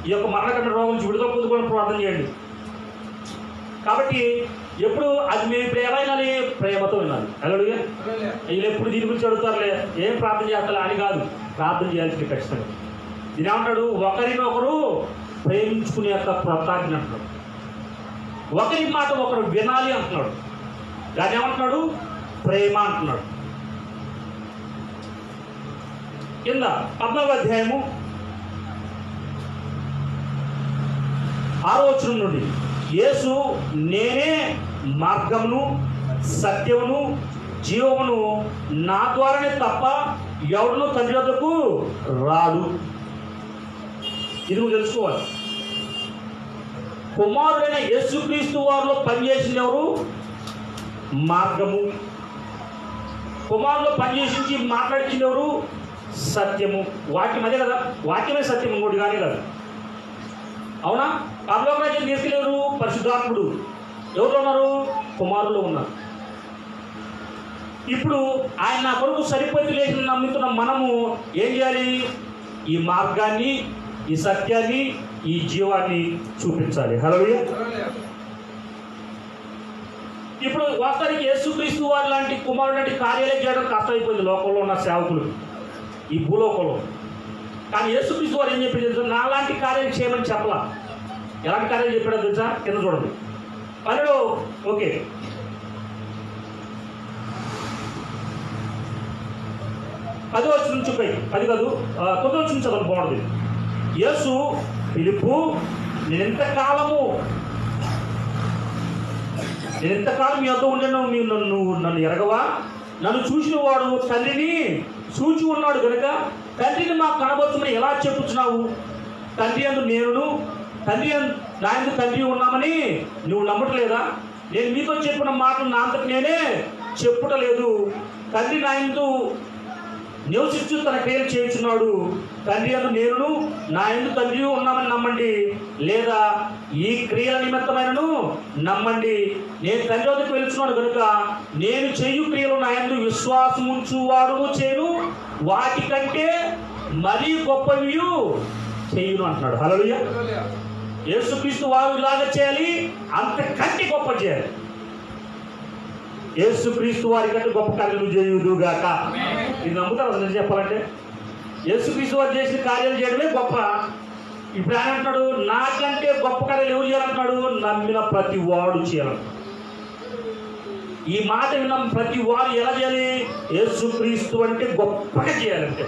ఈ యొక్క మరణకరమైన రోగం నుంచి విడుదల పొందుకోవాలని ప్రార్థన చేయండి. కాబట్టి ఎప్పుడు అది మేము ఇప్పుడు ఏమైనాలి, ప్రేమతో వినాలి. హల్లెలూయా. వీళ్ళు ఎప్పుడు దీని గురించి అడుగుతారులే, ఏం ప్రార్థన చేస్తాలే అని కాదు, ప్రార్థన చేయాల్సింది ఖచ్చితంగా. దీని ఏమంటాడు, ఒకరినొకరు ప్రేమించుకునే యొక్క ప్రతాజ్ఞ అంటున్నాడు. ఒకరి మాట ఒకరు వినాలి అంటున్నాడు. దాన్ని ఏమంటున్నాడు, ప్రేమ అంటున్నాడు. కింద 14వ అధ్యాయము 6వ వచనం నుండి, యేసు నేనే మార్గమును సత్యమును జీవమును, నా ద్వారానే తప్ప ఎవడును తండ్రి వద్దకు రాడు. ఇది నువ్వు తెలుసుకోవాలి. కుమారుడైన యేసుక్రీస్తు వారిలో పనిచేసింది ఎవరు, మార్గము. కుమారులో పనిచేసి మాట్లాడించింది ఎవరు, సత్యము. వాక్యం అదే కదా, వాక్యమే సత్యం, ఇంకోటి కానీ కాదు. అవునా, పరలోక రాజ్యం తీసుకెళ్ళారు పరిశుద్ధాత్ముడు. ఎవరు ఉన్నారు, కుమారులు ఉన్నారు. ఇప్పుడు ఆయన నా కొరకు సరిపోయి లేచిన నమ్ముతున్న మనము ఏం చేయాలి, ఈ మార్గాన్ని, ఈ సత్యాన్ని, ఈ జీవాన్ని చూపించాలి. హల్లెలూయా. ఇప్పుడు వాస్తవానికి యేసుక్రీస్తు వారి లాంటి కుమారుడు లాంటి కార్యాలయం చేయడం కష్టమైపోయింది లోకంలో ఉన్న సేవకులు ఈ భూలోకంలో. కానీ యేసుక్రీస్తు వారు ఏం చెప్పి తెలుసా, నా లాంటి కార్యాలు చేయమని చెప్పలా. ఎలాంటి కార్యాలు చెప్పాడో తెలుసా, కింద చూడండి. పనిలో ఓకే 10వ వచనం నుంచి 10 కాదు 9వ వచనం చదవండి, బాగుంటుంది. యేసు ఫిలిప్పు, నేను ఎంతకాలం మీ వద్ద ఉండను, నువ్వు నన్ను ఎరగవా? నన్ను చూసిన వాడు తండ్రిని చూచి ఉన్నాడు కనుక తండ్రిని మాకు కనబడుతుందని ఎలా చెప్పుచున్నావు? తండ్రి అందు నేనును నా యందు తండ్రి ఉన్నామని నువ్వు నమ్మట్లేదా? నేను మీతో చెప్పిన మాటలు నా అంతటి నేనే చెప్పుటలేదు. తండ్రి నా యందు నివసించు తన క్రియలు చేయించున్నాడు. తండ్రి అందు నేనును నా యందు తండ్రి ఉన్నామని నమ్మండి, లేదా ఈ క్రియల నిమిత్తమైనను నమ్మండి. నేను తండ్రి వద్దకు వెళ్తున్నాను కనుక నేను చేయు క్రియలు నా యందు విశ్వాసం ఉంచువాడును చేయను, వాటికంటే మరీ గొప్పవి చేయును అంటున్నాడు. హల్లెలూయా. యేసుక్రీస్తు వారు ఇలాగ చేయాలి, అంతకంటే గొప్ప చేయాలి. యేసుక్రీస్తు వారి కంటే గొప్ప కార్యాలు చేయుదుగాక. ఇది నమ్ముతారు అసలు చెప్పాలంటే, యేసుక్రీస్తు వారు చేసిన కార్యాలు చేయడమే గొప్ప. ఇప్పుడు ఆయన అంటున్నాడు, నాకంటే గొప్ప కార్యాలు ఎవరు చేయాలంటున్నాడు, నమ్మిన ప్రతి వాడు చేయాలంటున్నాడు. ఈ మాట విన్న ప్రతి వాడు ఎలా చేయాలి, యేసుక్రీస్తు అంటే గొప్పగా చేయాలంటే.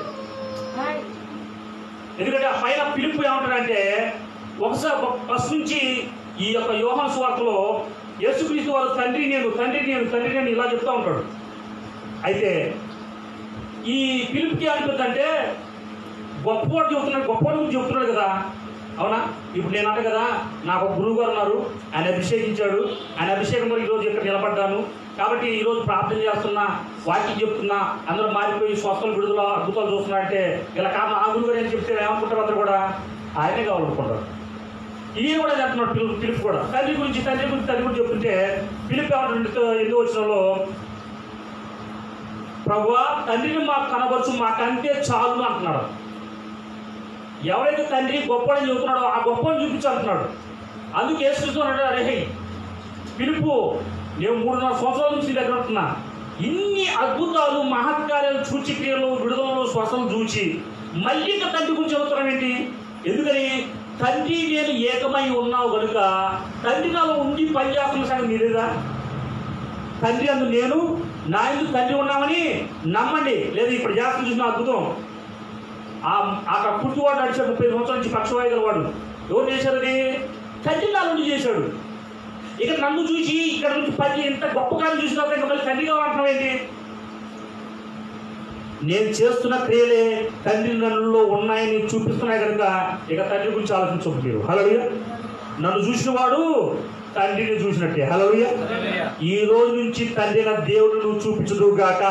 ఎందుకంటే ఆ పైన పిలుపు ఏమంటాడంటే, ఒకసారి ఫస్ట్ నుంచి ఈ యొక్క యోహాను సువార్తలో యేసుక్రీస్తు వారు తండ్రి నేను ఇలా చెప్తూ ఉంటాడు. అయితే ఈ పిలుపుకి అనిపిస్తుందంటే గొప్పవాడు చెబుతున్నాడు కదా. అవునా? ఇప్పుడు నేను అంట కదా, నాకు ఒక గురువు గారు ఉన్నారు, ఆయన అభిషేకించాడు, ఆయన అభిషేకంలో ఈరోజు ఇక్కడ నిలబడ్డాను కాబట్టి ఈరోజు ప్రార్థన చేస్తున్నా, వాక్యం చెప్తున్నా, అందరూ మారిపోయి స్వస్థలు విడుదల అద్భుతాలు చూస్తున్నారంటే ఇలా కారణం ఆ గురువు గారు ఏం చెప్తే ఏమనుకుంటారు? అందరూ కూడా ఆయనే కావాలనుకుంటారు. ఈయన కూడా చెప్తున్నాడు పిలుపు కూడా తండ్రి గురించి చెప్తుంటే పిలుపు ఏమంటారు? ఎందుకు వచ్చినలో, ప్రభువా తండ్రిని మాకు కనబరచు, మాకంటే చాలు అంటున్నాడు. ఎవరైతే తండ్రి గొప్పని చెబుతున్నాడో ఆ గొప్పని చూపించాలంటున్నాడు. అందుకు యేసుక్రీస్తు అరే పిలుపు, నేను 3.5 సంవత్సరాల నుంచి దగ్గర ఉంటున్నా, ఇన్ని అద్భుతాలు మహత్కార్యాలు సూచక్రియలు విడుదలను స్వస్థలు చూచి మళ్ళీ ఇంకా తండ్రి గురించి చెబుతున్నాం ఏంటి? ఎందుకని? తండ్రి నేను ఏకమై ఉన్నావు కనుక తండ్రి నాలో ఉండి పనిచేస్తున్న సంగతి మీరేదా? తండ్రి అందు నేను, నా ఎందుకు తండ్రి ఉన్నామని నమ్మండి. లేదా ఇప్పుడు జాగ్రత్త చూసిన అద్భుతం, అక్కడ పుట్టివాడు నడిచాడు 30 సంవత్సరాల నుంచి పక్షవాయు గలవాడు. ఎవరు చేశారు అది? తండ్రి నా నుండి చేశాడు. ఇక నన్ను చూసి ఇక్కడ నుంచి పని ఇంత గొప్ప కార్యం చూసిన తర్వాత ఇంకా మళ్ళీ తండ్రి కావాలంటున్నావు ఏంటి? నేను చేస్తున్న క్రియలే తండ్రి నన్నులో ఉన్నాయని చూపిస్తున్నాయి కనుక ఇక తండ్రి గురించి ఆలోచించండి మీరు. హల్లెలూయా. నన్ను చూసిన వాడు తండ్రిని చూసినట్టే. హల్లెలూయా. ఈ రోజు నుంచి తండ్రి నా దేవుడు నువ్వు చూపించుదుగాక.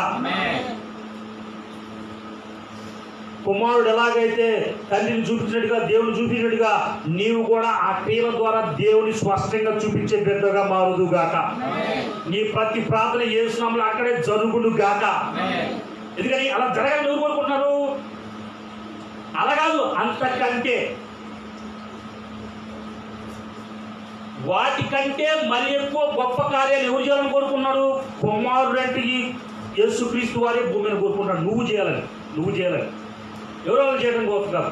కుమారుడు ఎలాగైతే తండ్రిని చూపించినట్టుగా దేవుని చూపించినట్టుగా నీవు కూడా ఆ క్రియల ద్వారా దేవుని స్పష్టంగా చూపించే బిడ్డగా మారుదుగాక. నీ ప్రతి ప్రార్థన యేసు నామములో అక్కడే జరుగునుగాక. ఎందుకని అలా జరగాలని ఎవరు కోరుకుంటున్నారు? అలా కాదు, అంతకంటే వాటికంటే మరి ఎక్కువ గొప్ప కార్యాలు ఎవరు చేయాలని కోరుకున్నాడు? కుమారుడంటే యేసుక్రీస్తు వారే భూమిని కోరుకుంటాడు. నువ్వు చేయాలని ఎవరో చేయడం కోరుకు కాదు,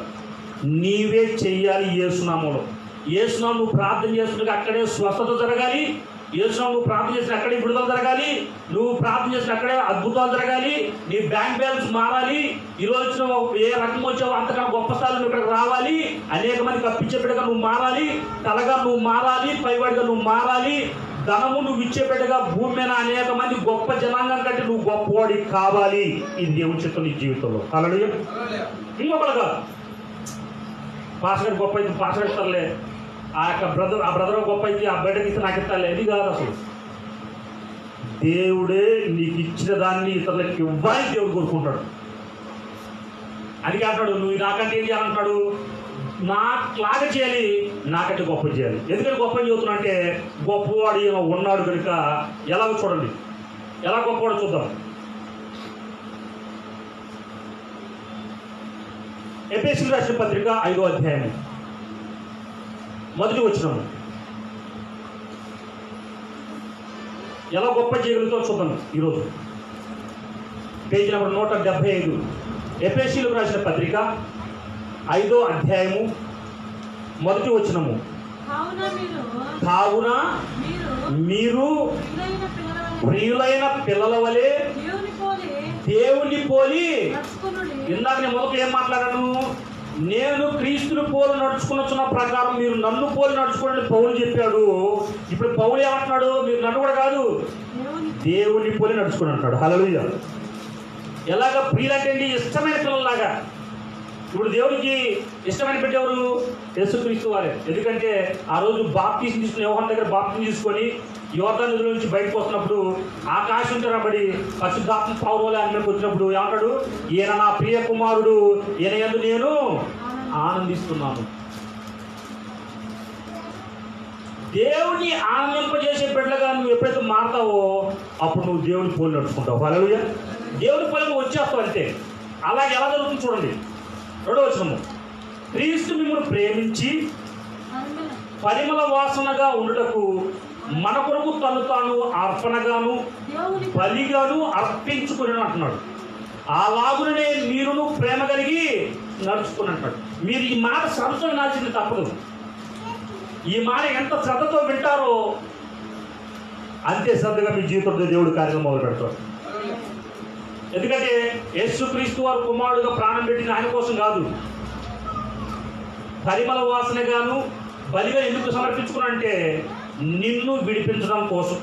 నీవే చెయ్యాలి. యేసునామంలో నువ్వు ప్రార్థన చేస్తున్నట్టు అక్కడే స్వస్థత జరగాలి. యేసునామం నువ్వు ప్రార్థన చేసిన అక్కడే విడుదల జరగాలి. నువ్వు ప్రార్థన చేసిన అక్కడే అద్భుతాలు జరగాలి. నీ బ్యాంక్ బ్యాలెన్స్ మారాలి. ఈరోజు ఏ రకం వచ్చావు అంతకన్నా గొప్ప స్థాయిలో ఇక్కడికి రావాలి. అనేక మందికి అప్పించేపెట్టగా నువ్వు మారాలి. తలగా నువ్వు మారాలి. పైవాడిగా నువ్వు మారాలి. ధనము నువ్వు ఇచ్చేపెట్టగా భూమి మీద అనేక మంది గొప్ప జనాంగం కంటే నువ్వు గొప్పవాడి కావాలి. ఇది దేవుని చిత్తం నీ జీవితంలో. హల్లెలూయా. ఇంకొకరుగా పాస్టర్ గారు గొప్ప అయితే పాస్టర్ ఇస్తారులే, ఆ బ్రదర్ గొప్ప అయితే ఆ బిడ్డకి ఇస్తే నాకు ఇస్తారులే, ఇది కాదు అసలు. దేవుడే నీకు ఇచ్చిన దాన్ని ఇతరులకి ఇవ్వాలి దేవుడు కోరుకుంటాడు. అందుకే అంటాడు, నువ్వు నాకంటే ఏం చేయాలంటాడు? నాకులాగా చేయాలి, నాకంటే గొప్ప చేయాలి. ఎందుకంటే గొప్ప చెబుతున్నా అంటే గొప్పవాడు ఉన్నాడు కనుక. ఎలాగో చూడండి, ఎలా గొప్పవాడు చూద్దాం. ఎఫెసీయులకు రాసిన పత్రిక 5వ అధ్యాయం 1వ వచనం. ఎలా గొప్ప చేయగలుగుతావు చూద్దాం ఈరోజు. Page number 175. ఎఫెసీయులకు రాసిన పత్రిక 5వ అధ్యాయము 1వ వచనము. కావున మీరు ప్రియులైన పిల్లల వలె దేవుని పోలి. ఇందాక నేను మొదట ఏం మాట్లాడాను? నేను క్రీస్తుని పోలి నడుచుకున్న ప్రకారం మీరు నన్ను పోలి నడుచుకోండి పౌలు చెప్పాడు. ఇప్పుడు పౌలు ఏమంటున్నాడు? మీరు నన్ను కూడా కాదు, దేవుని పోలి నడుచుకుని అంటాడు. హల్లెలూయా. ఎలాగ ప్రియులంటే ఇష్టమైన పిల్లల్లాగా. ఇప్పుడు దేవునికి ఇష్టమైన బిడ్డ ఎవరు? యేసుక్రీస్తు వారే. ఎందుకంటే ఆ రోజు బాప్తీసం తీసుకుని యోహాను దగ్గర బాప్తీసం తీసుకొని యోర్దాను నది నుంచి బయటకు వస్తున్నప్పుడు ఆకాశం తెరబడి పరిశుద్ధాత్మ పౌరులు అందరికి వచ్చినప్పుడు ఏమంటాడు? ఈయన నా ప్రియ కుమారుడు, ఈయన యందు నేను ఆనందిస్తున్నాను. దేవుని ఆనందింపజేసే బిడ్డగా నువ్వు ఎప్పుడైతే మారుతావో అప్పుడు నువ్వు దేవుని పోలి నడుచుకుంటావు. హల్లెలూయా. దేవుని పోలి నువ్వు వచ్చేస్తావు అంతే. అలాగే ఎలా జరుగుతుంది చూడండి. 2వ వచనము. క్రీస్తు మిమ్మల్ని ప్రేమించి పరిమళ వాసనగా ఉండుటకు మన కొరకు తను తాను అర్పణగాను బలిగాను అర్పించుకుని అంటున్నాడు. అలాగునే మీరును ప్రేమ కలిగి నడుచుకుని అంటాడు. మీరు ఈ మాట శ్రద్ధతో వినాల్సింది తప్పదు. ఈ మాట ఎంత శ్రద్ధతో వింటారో అంతే శ్రద్ధగా మీ జీవితంలో దేవుడు కార్యం మొదలు పెడతాడు. ఎందుకంటే యేసుక్రీస్తు వారు కుమారుడుగా ప్రాణం పెట్టింది ఆయన కోసం కాదు, పరిమళ వాసనగాను బలిగా ఎందుకు సమర్పించుకున్నాడంటే నిన్ను విడిపించడం కోసం,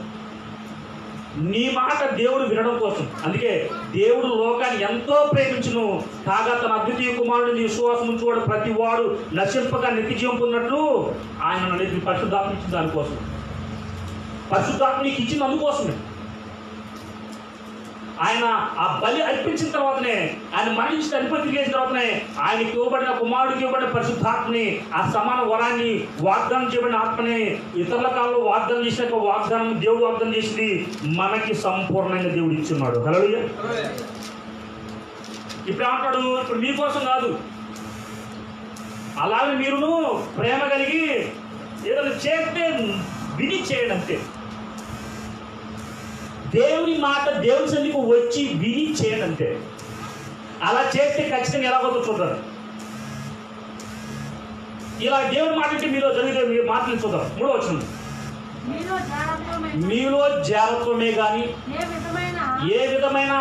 నీ మాట దేవుడు వినడం కోసం. అందుకే దేవుడు లోకాన్ని ఎంతో ప్రేమించును కాగా తన అద్వితీయ కుమారుడిని విశ్వాసం ఉంచువాడు ప్రతి వాడు నశింపగా నిత్య జీవం పొందినట్లు ఆయన అనేది పరిశుద్ధాత్మ ఇచ్చిన దానికోసం. పరిశుద్ధాత్మ నీకు ఇచ్చింది అందుకోసమే. ఆయన ఆ బలి అర్పించిన తర్వాతనే, ఆయన మరణించి అధిపతి తిరిగేసిన తర్వాతనే ఆయనకి ఇవ్వబడిన కుమారుడికి ఇవ్వబడిన పరిశుద్ధాత్మని, ఆ సమాన వరాన్ని, వాగ్దానం చేయబడిన ఆత్మని, ఇతరుల కాలంలో వాగ్దానం చేసిన వాగ్దానం దేవుడు వాగ్దానం చేసింది మనకి సంపూర్ణంగా దేవుడు ఇచ్చున్నాడు. హల్లెలూయా. ఇప్పుడు ఏమంటాడు, ఇప్పుడు మీకోసం కాదు, అలాగే మీరును ప్రేమ కలిగి ఏదైనా చేస్తే విని చేయండి అంతే. దేవుని మాట దేవుని సన్నిధికి వచ్చి విని చేయండి అంతే. అలా చేస్తే ఖచ్చితంగా ఎలాగోతో చూద్దాం. ఇలా దేవుని మాట అంటే మీలో జరిగితే మీ మాటలు చూద్దాం. 3వ వచనం, మీలో జాగ్రత్తమే గాని ఏ విధమైన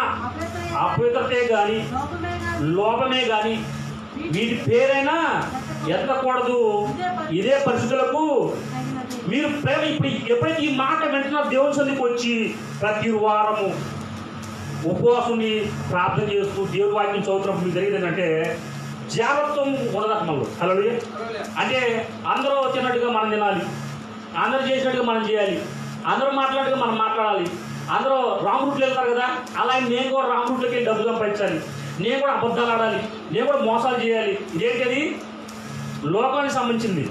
అపవిత్రతే గాని లోపమే గాని వీటి పేరైనా ఎత్తకూడదు, ఇదే పరిస్థితులకు మీరు ప్రేమ. ఇప్పుడు ఎప్పుడైతే ఈ మాట వెంటనే దేవుని సన్నిధికి వచ్చి ప్రతి వారము ఉపవాసం ప్రార్థన చేస్తూ దేవుడి వాక్యం చదువుతున్నప్పుడు మీకు జరిగేది ఏంటంటే జాగ్రత్తం ఉండదట మనలో. హల్లెలూయా. అంటే అందరూ తిన్నట్టుగా మనం తినాలి, అందరూ చేసినట్టుగా మనం చేయాలి, అందరూ మాట్లాడినట్టుగా మనం మాట్లాడాలి. అందరూ రాంగ్ రూట్లో వెళ్తారు కదా, అలా నేను కూడా రాంగ్ రూట్లోకి వెళ్ళి డబ్బు సంపాదించాలి, నేను కూడా అబద్ధాలు ఆడాలి, నేను కూడా మోసాలు చేయాలి. ఇదేంటిది? లోకానికి సంబంధించింది.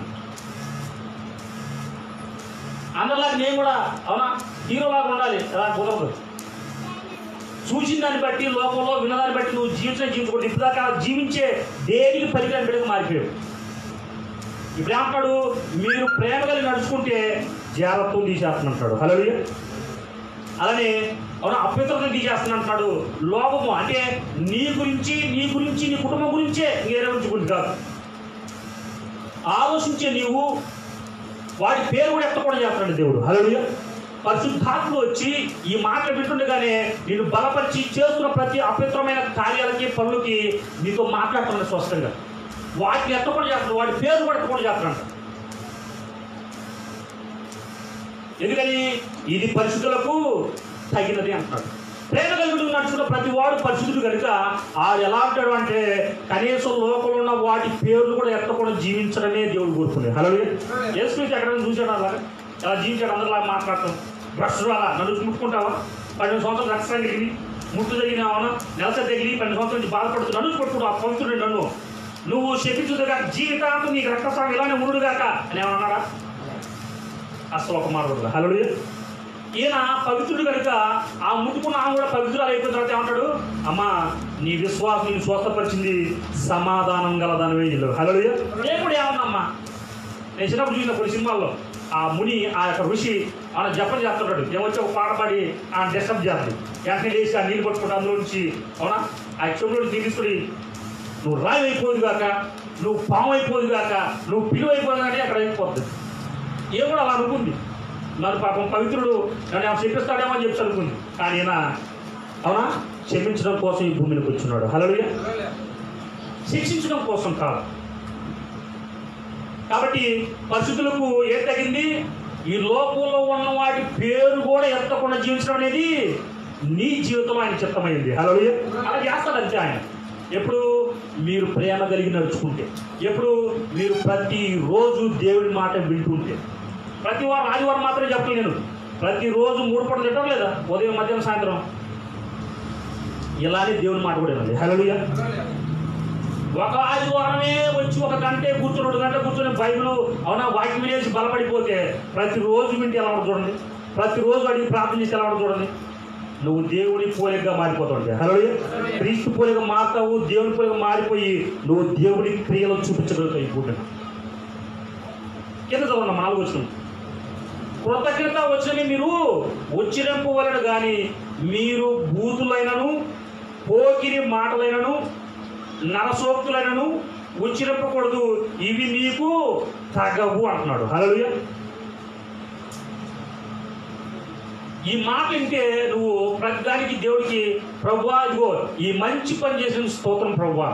అందరిలాగా నేను కూడా అవునా హీరోలాగా ఉండాలి, అలా కుదరదు. చూసిన దాన్ని బట్టి, లోకంలో విన్నదాన్ని బట్టి నువ్వు జీవించకూడదు. ఇప్పుడు దాకా జీవించే దేనికి పరికరాన్ని పెట్టుకు మారిపోయావు. ఇప్పుడు ఏమంటాడు, మీరు ప్రేమ కలిగి నడుచుకుంటే జాగ్రత్తలు తీసేస్తున్నట్టాడు. హల్లెలూయా. అలానే అవునా అపవిత్రతను తీసేస్తున్నట్టాడు. లోపము అంటే నీ గురించి నీ కుటుంబం గురించే, వేరే గురించి కాదు. ఆలోచించే నీవు వాడి పేరు కూడా ఎత్తకూడదు చేస్తున్నాడు దేవుడు. హల్లెలూయా. పరిశుద్ధాత్ముడు వచ్చి ఈ మాటలు వింటుండగానే నేను బలపరిచి చేస్తున్న ప్రతి అపవిత్రమైన కార్యాలకి పనులకి నీతో మాట్లాడుతున్నాడు స్పష్టంగా. వాటిని ఎత్తకూడదు చేస్తున్నాడు, వాడి పేరు కూడా ఎత్తకూడదు చేస్తున్నాడు. ఎందుకని? ఇది పరిశుద్ధులకు తగినది అంటున్నాడు. ప్రేమ కలిగి నడుచుకున్న ప్రతి వాడు పరిశుద్ధుడు కనుక ఆడు ఎలా అంటాడు అంటే కనీసం లోకంలో ఉన్న వాటి పేర్లు కూడా ఎత్తకుండా జీవించడమే దేవుడు కోరుకునేది. హల్లెలూయా. యేసుక్రీస్తు ఎక్కడైనా చూశాడు అలా ఎలా జీవించాడు? అందరిలా మాట్లాడతాం. బ్రష్లు అలా నన్ను ముట్టుకుంటావా? 12 సంవత్సరాలు రక్తం తగిలి ముట్టు తగిలినావా? నెలస తగిలి 12 సంవత్సరాల నుంచి బాధపడుతూ నన్ను పట్టుకుంటావు. ఆ పవిత్రుడు నన్ను నువ్వు శపించుదుగా జీవితాంతం నీకు రక్తస్రావం ఇలానే ఉండుగాక అని ఏమన్నాడా? అసలు ఒక మాట కూడా. హల్లెలూయా. ఈయన పవిత్రుడు కనుక ఆ ముట్టుకున్న ఆమె కూడా పవిత్రులు అయిపోయిన తర్వాత ఏమంటాడు, అమ్మా నీ విశ్వాసం నేను స్వస్థపరిచింది, సమాధానం గలదానివే ఇల్లు. హల్లెలూయా. నేను కూడా ఏమన్నామ్మా, నేను చిన్నప్పుడు చూసిన కొన్ని సినిమాల్లో ఆ ముని ఆ యొక్క ఋషి ఆయన జపం చేస్తుంటాడు. ఏమొచ్చి ఒక పాట పాడి ఆయన డిస్టర్బ్ చేస్తుంది. వెంటనే లేచి ఆ నీళ్ళు పట్టుకుంటూ అందులో నుంచి అవునా ఆ చెవులో తీసుకుని నువ్వు రాయి అయిపోదు కాక, నువ్వు పాము అయిపోదు కాక, నువ్వు పిలువ అయిపోదు కానీ అక్కడ అయిపోతుంది. ఏం కూడా అలా అనుకుంది. నన్ను పాపం పవిత్రుడు నన్ను ఏమైనా చెప్పిస్తాడేమో అని చెప్పి అనుకుంది. కానీ ఈయన అవునా క్షమించడం కోసం ఈ భూమికి వచ్చున్నాడు. హల్లెలూయా. శిక్షించడం కోసం కాదు. కాబట్టి పరిస్థితులకు ఏం తగింది? ఈ లోకంలో ఉన్న వాటి పేరు కూడా ఎత్తకుండా జీవించడం అనేది నీ జీవితంలో ఆయన చిత్తమైంది. హల్లెలూయా. అలా చేస్తాడు అంతే ఆయన. ఎప్పుడు మీరు ప్రేమ కలిగి నడుచుకుంటే, ఎప్పుడు మీరు ప్రతిరోజు దేవుడి మాట వింటుంటే. ప్రతి వారం ఆదివారం మాత్రమే చెప్తాను నేను, ప్రతిరోజు 3 పూటలు తింటాం లేదా, ఉదయం మధ్యాహ్నం సాయంత్రం, ఇలానే దేవుని మాట కూడా వినండి. హల్లెలూయా. ఒక ఆదివారమే వచ్చి 1 గంట కూర్చొని 2 గంటలు కూర్చొని బైబిల్ అవునా వాక్యం వినేసి బలపడిపోతే ప్రతిరోజు వింటే ఎలా ఉండదు చూడండి, ప్రతిరోజు అడిగి ప్రార్థన చేసి ఎలా ఉండదు చూడండి. నువ్వు దేవుని పోలికగా మారిపోతావు. హల్లెలూయా. క్రీస్తు పోలిక మారుతావు, దేవుని పోలిక మారిపోయి నువ్వు దేవుడి క్రియలు చూపించగలుగుతావు. ఈ పూట కింద చదవండి 4వ వచనం. కృతజ్ఞత వచ్చినవి మీరు ఉచ్చరింపవలెను కానీ మీరు బూతులైనను పోకిరి మాటలైనను నరసోక్తులైనను ఉచ్చరింపకూడదు, ఇవి నీకు తగవు అంటున్నాడు. హల్లెలూయా. ఈ మాట వింటే నువ్వు ప్రతిదానికి దేవుడికి ప్రభువా ఇదిగో ఈ మంచి పని చేసిన స్తోత్రం ప్రభువా,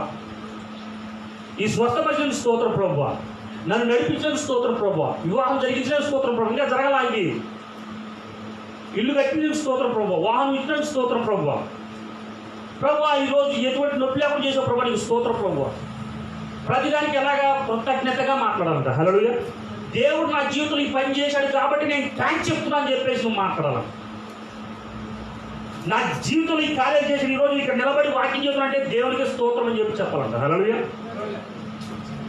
ఈ స్వస్థపరిచిన స్తోత్రం ప్రభువా, నన్ను నడిపించిన స్తోత్రం ప్రభువా, వివాహం జరిగించిన స్తోత్రం ప్రభువా, ఇంకా జరగలాగి ఇల్లు కట్టిన స్తోత్రం ప్రభువా, వాహనం ఇచ్చిన స్తోత్రం ప్రభువా, ప్రభువా ఈరోజు ఎటువంటి నొప్పి లేకుండా చేసే ప్రభువా నీకు స్తోత్రం ప్రభువా. ప్రతిదానికి ఎలాగా కృతజ్ఞతగా మాట్లాడాలంట. హల్లెలూయా. దేవుడు నా జీవితంలో ఈ పని చేశాడు కాబట్టి నేను థ్యాంక్స్ చెప్తున్నాను అని చెప్పేసి నువ్వు మాట్లాడాలి. నా జీవితంలో ఈ కార్యం చేసిన ఈరోజు ఇక్కడ నిలబడి వాక్యం చేస్తున్నా అంటే దేవునికి స్తోత్రం అని చెప్పి చెప్పాలంట. హల్లెలూయా.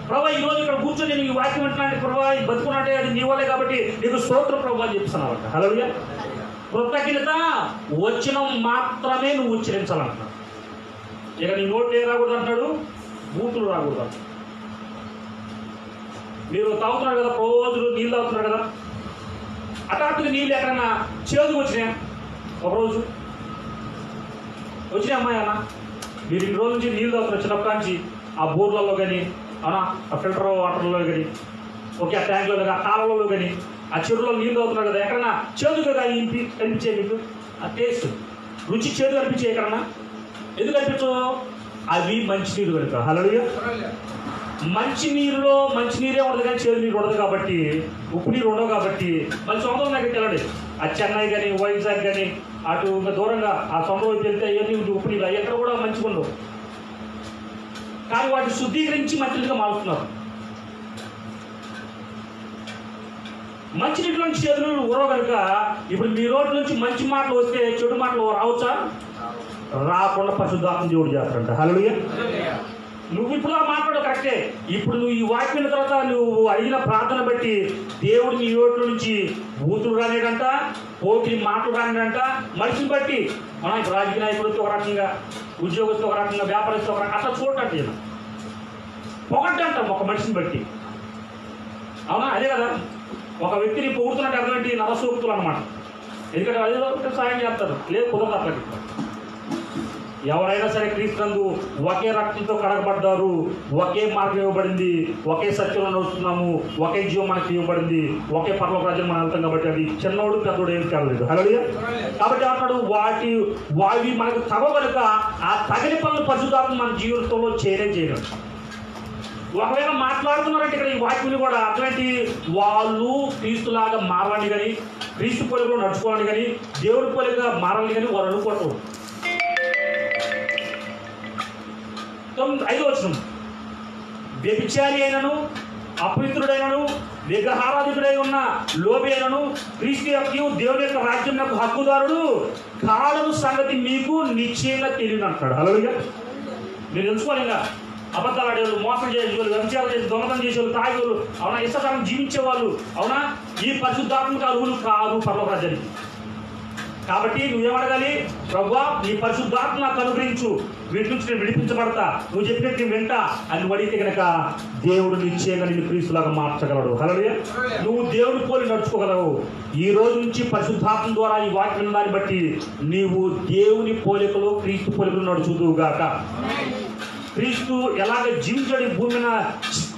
ప్రభా ఈరోజు ఇక్కడ కూర్చొని నేను ఈ వాక్యం వింటున్నాను ప్రభా, ఈ బతుకున్నట్టే అది నీ వల్లే కాబట్టి నీకు స్తోత్రం ప్రభు అని చెప్తున్నావంట. హల్లెలూయా. కృతజ్ఞత వచనం మాత్రమే నువ్వు ఉచ్చరించాలంట. ఇక నీ నోట్లు ఏ రాకూడదు అంటున్నాడు, బూతులు రాకూడదు. మీరు తాగుతున్నారు కదా, రోజులు నీళ్ళు తాగుతున్నారు కదా, హఠాత్తుగా నీళ్ళు ఎక్కడన్నా చేదుకు వచ్చినాయా? ఒకరోజు వచ్చినాయి అమ్మాయి అన్న, మీరు ఇన్ని రోజుల నుంచి నీళ్ళు తాగుతున్నారు చిన్నప్పటి నుంచి, ఆ బోర్లలో కానీ అవునా, ఆ ఫిల్టర్ వాటర్లో కానీ, ఓకే ఆ ట్యాంక్లో కానీ, ఆ కాలంలో కానీ, ఆ చెరువులో నీళ్ళు తాగుతున్నారు కదా, ఎక్కడన్నా చేదు కదా కనిపించే మీకు ఆ టేస్ట్ రుచి చేదు కనిపించే ఎక్కడన్నా? ఎందుకు కనిపించవు? అవి మంచినీరు కనుక. హల్లెలూయా. మంచినీరులో మంచినీరే ఉండదు కానీ చేదు నీరు ఉండదు కాబట్టి, ఉప్పు నీరు ఉండవు కాబట్టి మళ్ళీ సొంతం దగ్గరికి వెళ్ళండి. ఆ చెన్నై కానీ వైజాగ్ కానీ అటు ఇంకా దూరంగా ఆ సొంత వైపు వెళ్తే అవన్నీ ఉప్పు నీళ్ళు ఎక్కడ కూడా మంచిగా ఉండవు. కానీ వాటిని శుద్ధీకరించి మంచినీరుగా మారుతున్నారు. మంచినీటి నుంచి చేదు నీళ్ళు ఉరవ కనుక ఇప్పుడు మీ రోడ్డు నుంచి మంచి మాటలు వస్తే చెడు మాటలు రావచ్చా? రాకుండా పరిశుద్ధాత్మ దేవుడు చేస్తారంట. హల్లెలూయా. నువ్వు ఇప్పుడు మాట్లాడు కరెక్టే. ఇప్పుడు నువ్వు ఈ వాక్యం తర్వాత నువ్వు అడిగిన ప్రార్థన బట్టి దేవుడు నీ నోట్ల నుంచి బూతులు రానేడంట, పోటీ మాటలు రానేడంట. మనిషిని బట్టి మనం ఇప్పుడు రాజకీయ నాయకుడితో ఒక రకంగా, ఉద్యోగస్తులు ఒక రకంగా, వ్యాపారస్తులు ఒక రకంగా అట్లా చూడండి. నేను పొగడ్డంటాం ఒక మనిషిని బట్టి. అవునా? అదే కదా, ఒక వ్యక్తిని పొగుడుతున్నట్టు అర్థం ఏంటి? నరసూక్తులు అనమాట. ఎందుకంటే అదే సాయం చేస్తారు, లేదు కుదరదు అట్లకి. ఎవరైనా సరే క్రీస్తునందు ఒకే రక్తంతో కడగబడ్డారు, ఒకే మార్గం ఇవ్వబడింది, ఒకే సత్యంలో నడుస్తున్నాము, ఒకే జీవం మనకి ఇవ్వబడింది, ఒకే పరలోక రాజ్యం మనం వెళ్తాం కాబట్టి అది చిన్నోడు పెద్దోడు ఏం కాలేదు. హల్లెలూయా. కాబట్టి అంటాడు వావి మనకు తగవనుక ఆ తగిన పనులు పరిశుద్ధాత్మ మన జీవితంలో చేయడం. ఒకవేళ మాట్లాడుతున్నారంటే ఇక్కడ ఈ వాక్యం కూడా అటువంటి వాళ్ళు క్రీస్తులాగా మారాలని కానీ, క్రీస్తు పోలికలో నడుచుకోవాలని కానీ, దేవుడి పోలికగా మారాలని కానీ వారు అనుకోవటం. 5వ వచనం, వ్యభిచారి అయినను, అపవిత్రుడైనను, విగ్రహారాధికుడై ఉన్న లోబి అయినను క్రీస్తు యొక్క దేవుని యొక్క రాజ్యం యొక్క హక్కుదారుడు కాడను సంగతి మీకు నిశ్చయంగా తెలియను అంటాడు. హల్లెలూయా. మీరు తెలుసుకోవాలి. ఇంకా అబద్ధాలు ఆడేవాళ్ళు, మోసం చేసేవాళ్ళు, వ్యభిచారం చేసి దొంగతనం చేసేవాళ్ళు, తాగేవాళ్ళు, అవునా, ఇష్టకాలం జీవించేవాళ్ళు, అవునా, ఈ పరిశుద్ధాత్మక అర్హులు కాదు పరలోక రాజ్యానికి. కాబట్టి నువ్వేమడగాలి? ప్రభువా నీ పరిశుద్ధాత్మ నాకు అనుగ్రహించు, వీటి నుంచి నేను విడిపించబడతా, నువ్వు చెప్పినట్టు నేను వింటా అని అడిగితే కనుక దేవుడు నిశ్చయంగా నిన్ను క్రీస్తులాగా మార్చగలడు. హల్లెలూయా. నువ్వు దేవుని పోలి నడుచుకోగలవు. ఈ రోజు నుంచి పరిశుద్ధాత్మ ద్వారా ఈ వాక్యం దాన్ని బట్టి నీవు దేవుని పోలికలో, క్రీస్తు పోలికలు నడుచుదువుగాక. క్రీస్తు ఎలాగ జీవించాడు ఈ భూమి మీద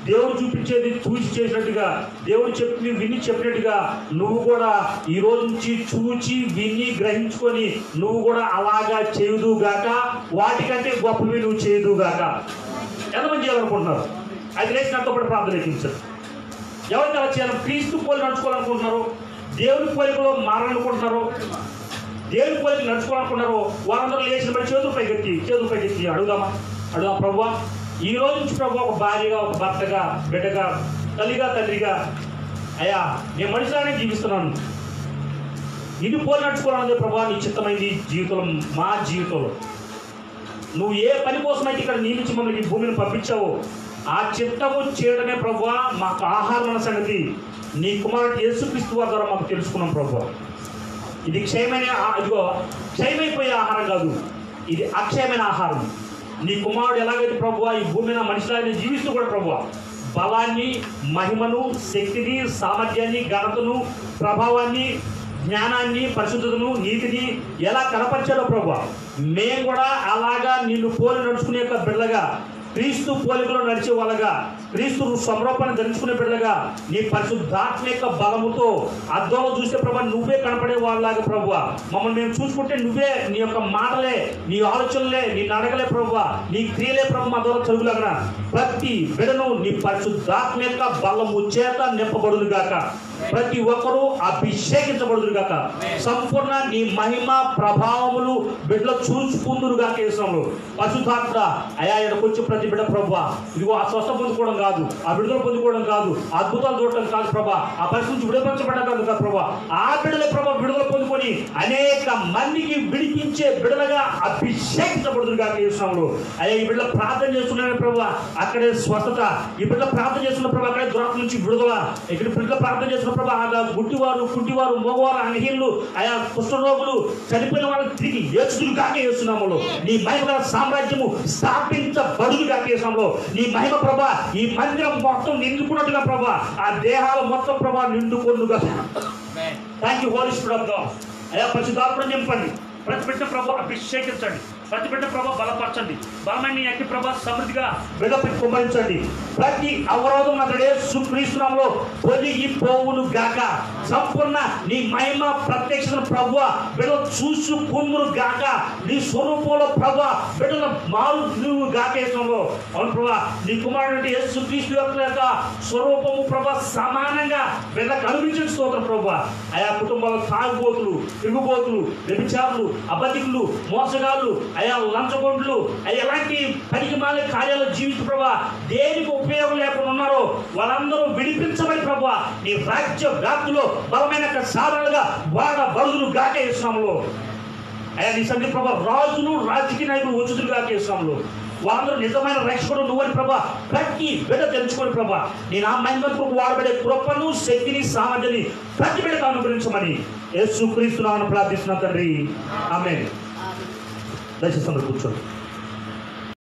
దేవుడు చూపించేది చూసి చేసినట్టుగా, దేవుడు చెప్పి విని చెప్పినట్టుగా నువ్వు కూడా ఈ రోజు నుంచి చూచి విని గ్రహించుకొని నువ్వు కూడా అలాగా చేయుదుగాక. వాటికంటే గొప్పవి నువ్వు చేయుదుగాక. ఎంతమంది చేయాలనుకుంటున్నారు? అది లేచి నాతో పాటు ప్రార్థన ఎక్కించారు. ఎవరికి అలా చేయాలి? క్రీస్తు పోలి నడుచుకోవాలనుకుంటున్నారు, దేవుని పోలికలో మారాలనుకుంటున్నారు, దేవుని పోలికలు నడుచుకోవాలనుకుంటున్నారు, వారందరూ లేచిన బట్టి చేతులు పైకెత్తి అడుగుదాం ప్రభువా ఈ రోజు నుంచి ప్రభు ఒక భార్యగా, ఒక భర్తగా, బిడ్డగా, తల్లిగా, తండ్రిగా అయ్యా నేను మనిషిలానే జీవిస్తున్నాను, ఇది పోలి నడుచుకోవాలన్నది ప్రభు నీ చిత్తమైంది జీవితంలో, మా జీవితంలో నువ్వు ఏ పని కోసమైతే ఇక్కడ నియమించి మమ్మల్ని ఈ భూమిని పంపించావో ఆ చిత్తము చేయడమే ప్రభు మాకు ఆహారం అన్న సంగతి నీ కుమారుడు యేసుక్రీస్తు వారి ద్వారా మాకు తెలుసుకున్నాం ప్రభు. ఇది క్షయమైపోయే ఆహారం కాదు, ఇది అక్షయమైన ఆహారం. నీ కుమారుడు ఎలాగైతే ప్రభువా ఈ భూమి మీద మనిషిలాగా జీవిస్తూ కూడా ప్రభువా బలాన్ని, మహిమను, శక్తిని, సామర్థ్యాన్ని, ఘనతను, ప్రభావాన్ని, జ్ఞానాన్ని, పరిశుద్ధతను, నీతిని ఎలా కనపరిచాడో ప్రభువా మేము కూడా అలాగా నిన్ను పోలి నడుచుకునే యొక్క బిడ్డగా, క్రీస్తు పోలికలో నడిచే వాళ్ళగా క్రీస్తు స్వరూపాన్ని ధరించుకునే బిడ్డలుగా నీ పరిశుద్ధాత్మ యొక్క బలముతో అద్దంలో చూస్తే ప్రభా నువ్వే కనపడే వాళ్ళలాగా ప్రభువా మమ్మల్ని మేము చూసుకుంటే నువ్వే నీ యొక్క మాటలే, నీ ఆలోచనలే, నీ నడకలే ప్రభువా, నీ క్రియలే ప్రభు మా ద్వారా చదువులాగా ప్రతి బిడ్డను నీ పరిశుద్ధాత్మ యొక్క బలము చేత నింపబడును గాక. ప్రతి ఒక్కరూ అభిషేకించబడుదురు గాక. సంపూర్ణ నీ మహిమ ప్రభావములు బిడ్డలు చూసుకుందురు గాక. యేసునామములో పరిశుద్ధాత్మ అయా ఇక్కడికి వచ్చి ప్రతి బిడ్డ ప్రభువా ఇదిగో ఆ స్వస్థ పొందుకోవడం కాదు, ఆ విడుదల పొందుకోవడం కాదు, అద్భుతాలు చూడటం కాదు ప్రభా, ఆ పరిస్థితి నుంచి విడుదలపరచబడడం కాదు కదా ప్రభా, ఆ బిడ్డలే ప్రభా విడుదల పొందుకొని అనేక మందికి విడిపించే బిడ్డలుగా అభిషేకించబడుదురు గాక. యేసునామములో అయ్యా ఈ బిడ్డలు ప్రార్థన చేస్తున్నారని ప్రభా అక్కడే స్వస్థత, ఈ బిడ్డలు ప్రార్థన చేస్తున్న ప్రభా అక్కడే దురాత్మ నుంచి విడుదల, ఇక్కడ బిడ్డలు ప్రార్థన చేస్తున్న ప్రభా గుడ్డివారు, కుంటివారు, మగవారు, అనహీనులు, ఆయా కుష్ఠరోగులు, చనిపోయిన వాళ్ళని తిరిగి లేచుదురు గాక. యేసునామములో నీ మహిమ సామ్రాజ్యము స్థాపించబడును గాక. యేసునామములో నీ మహిమ ప్రభా ఈ మందిరం మొత్తం నిండుకున్నట్టుగా ప్రభా ఆ దేహాలు మొత్తం ప్రభా నిండుకొను గాక. Thank you holy spirit of God. అయా పరిశుద్ధాత్మను నింపండి, ప్రతి బిడ్డ ప్రభు అభిషేకించండి, ప్రతి బిడ్డ ప్రభు బలపరచండి, బలమైన అగ్ని ప్రభు సమృద్ధిగా బిడ్డపై కుమ్మరించండి. ప్రతి అవరోధం అతడే క్రీస్తునామములో తొలగిపోవును గాక. సంపూర్ణ నీ మహిమ ప్రత్యక్షతను ప్రభు బిడ్డలు చూసుకుందురు గాక. నీ స్వరూపంలో ప్రభు బిడ్డలు మారు గాక. యేసునామములో అవును ప్రభా నీ కుమారుడు యేసు క్రీస్తు యొక్క స్వరూపము ప్రభు సమానంగా బిడ్డలకు అనుభవించిన స్తోత్రం ప్రభు. ఆయా కుటుంబాల తాగుబోతులు, తిరుగుబోతులు, వ్యభిచారులు, అబద్ధికులు, మోసగాళ్ళు, అయా లంచగొండ్లు, ఎలాంటి పనికిమాల కార్యాలు జీవిత ప్రభా దేనికి ఉపయోగం లేకుండా ఉన్నారో వాళ్ళందరూ విడిపించబడి ప్రభా నీ రాజ్య వ్యాప్తిలో బలమైన సాధనలుగా వాడబడుదురు గాక. యేసునామములో అయా నీ సన్నిధి ప్రభా రాజులు, రాజకీయ నాయకులు వచ్చుదురు గాక. యేసునామములో వాళ్ళందరూ నిజమైన రక్షకుడు నువ్వని ప్రభా ప్రతి బిడ్డ తెలుసుకొని ప్రభా నేను ఆ మహిమకు వాడబడే కృపను, శక్తిని, సామర్థ్యాన్ని ప్రతి బిడ్డకు అనుగ్రహించమని యేసు క్రీస్తు నామమున ప్రార్థిస్తున్నాను తండ్రి. ఆమేన్. దయచేసి కూర్చోండి.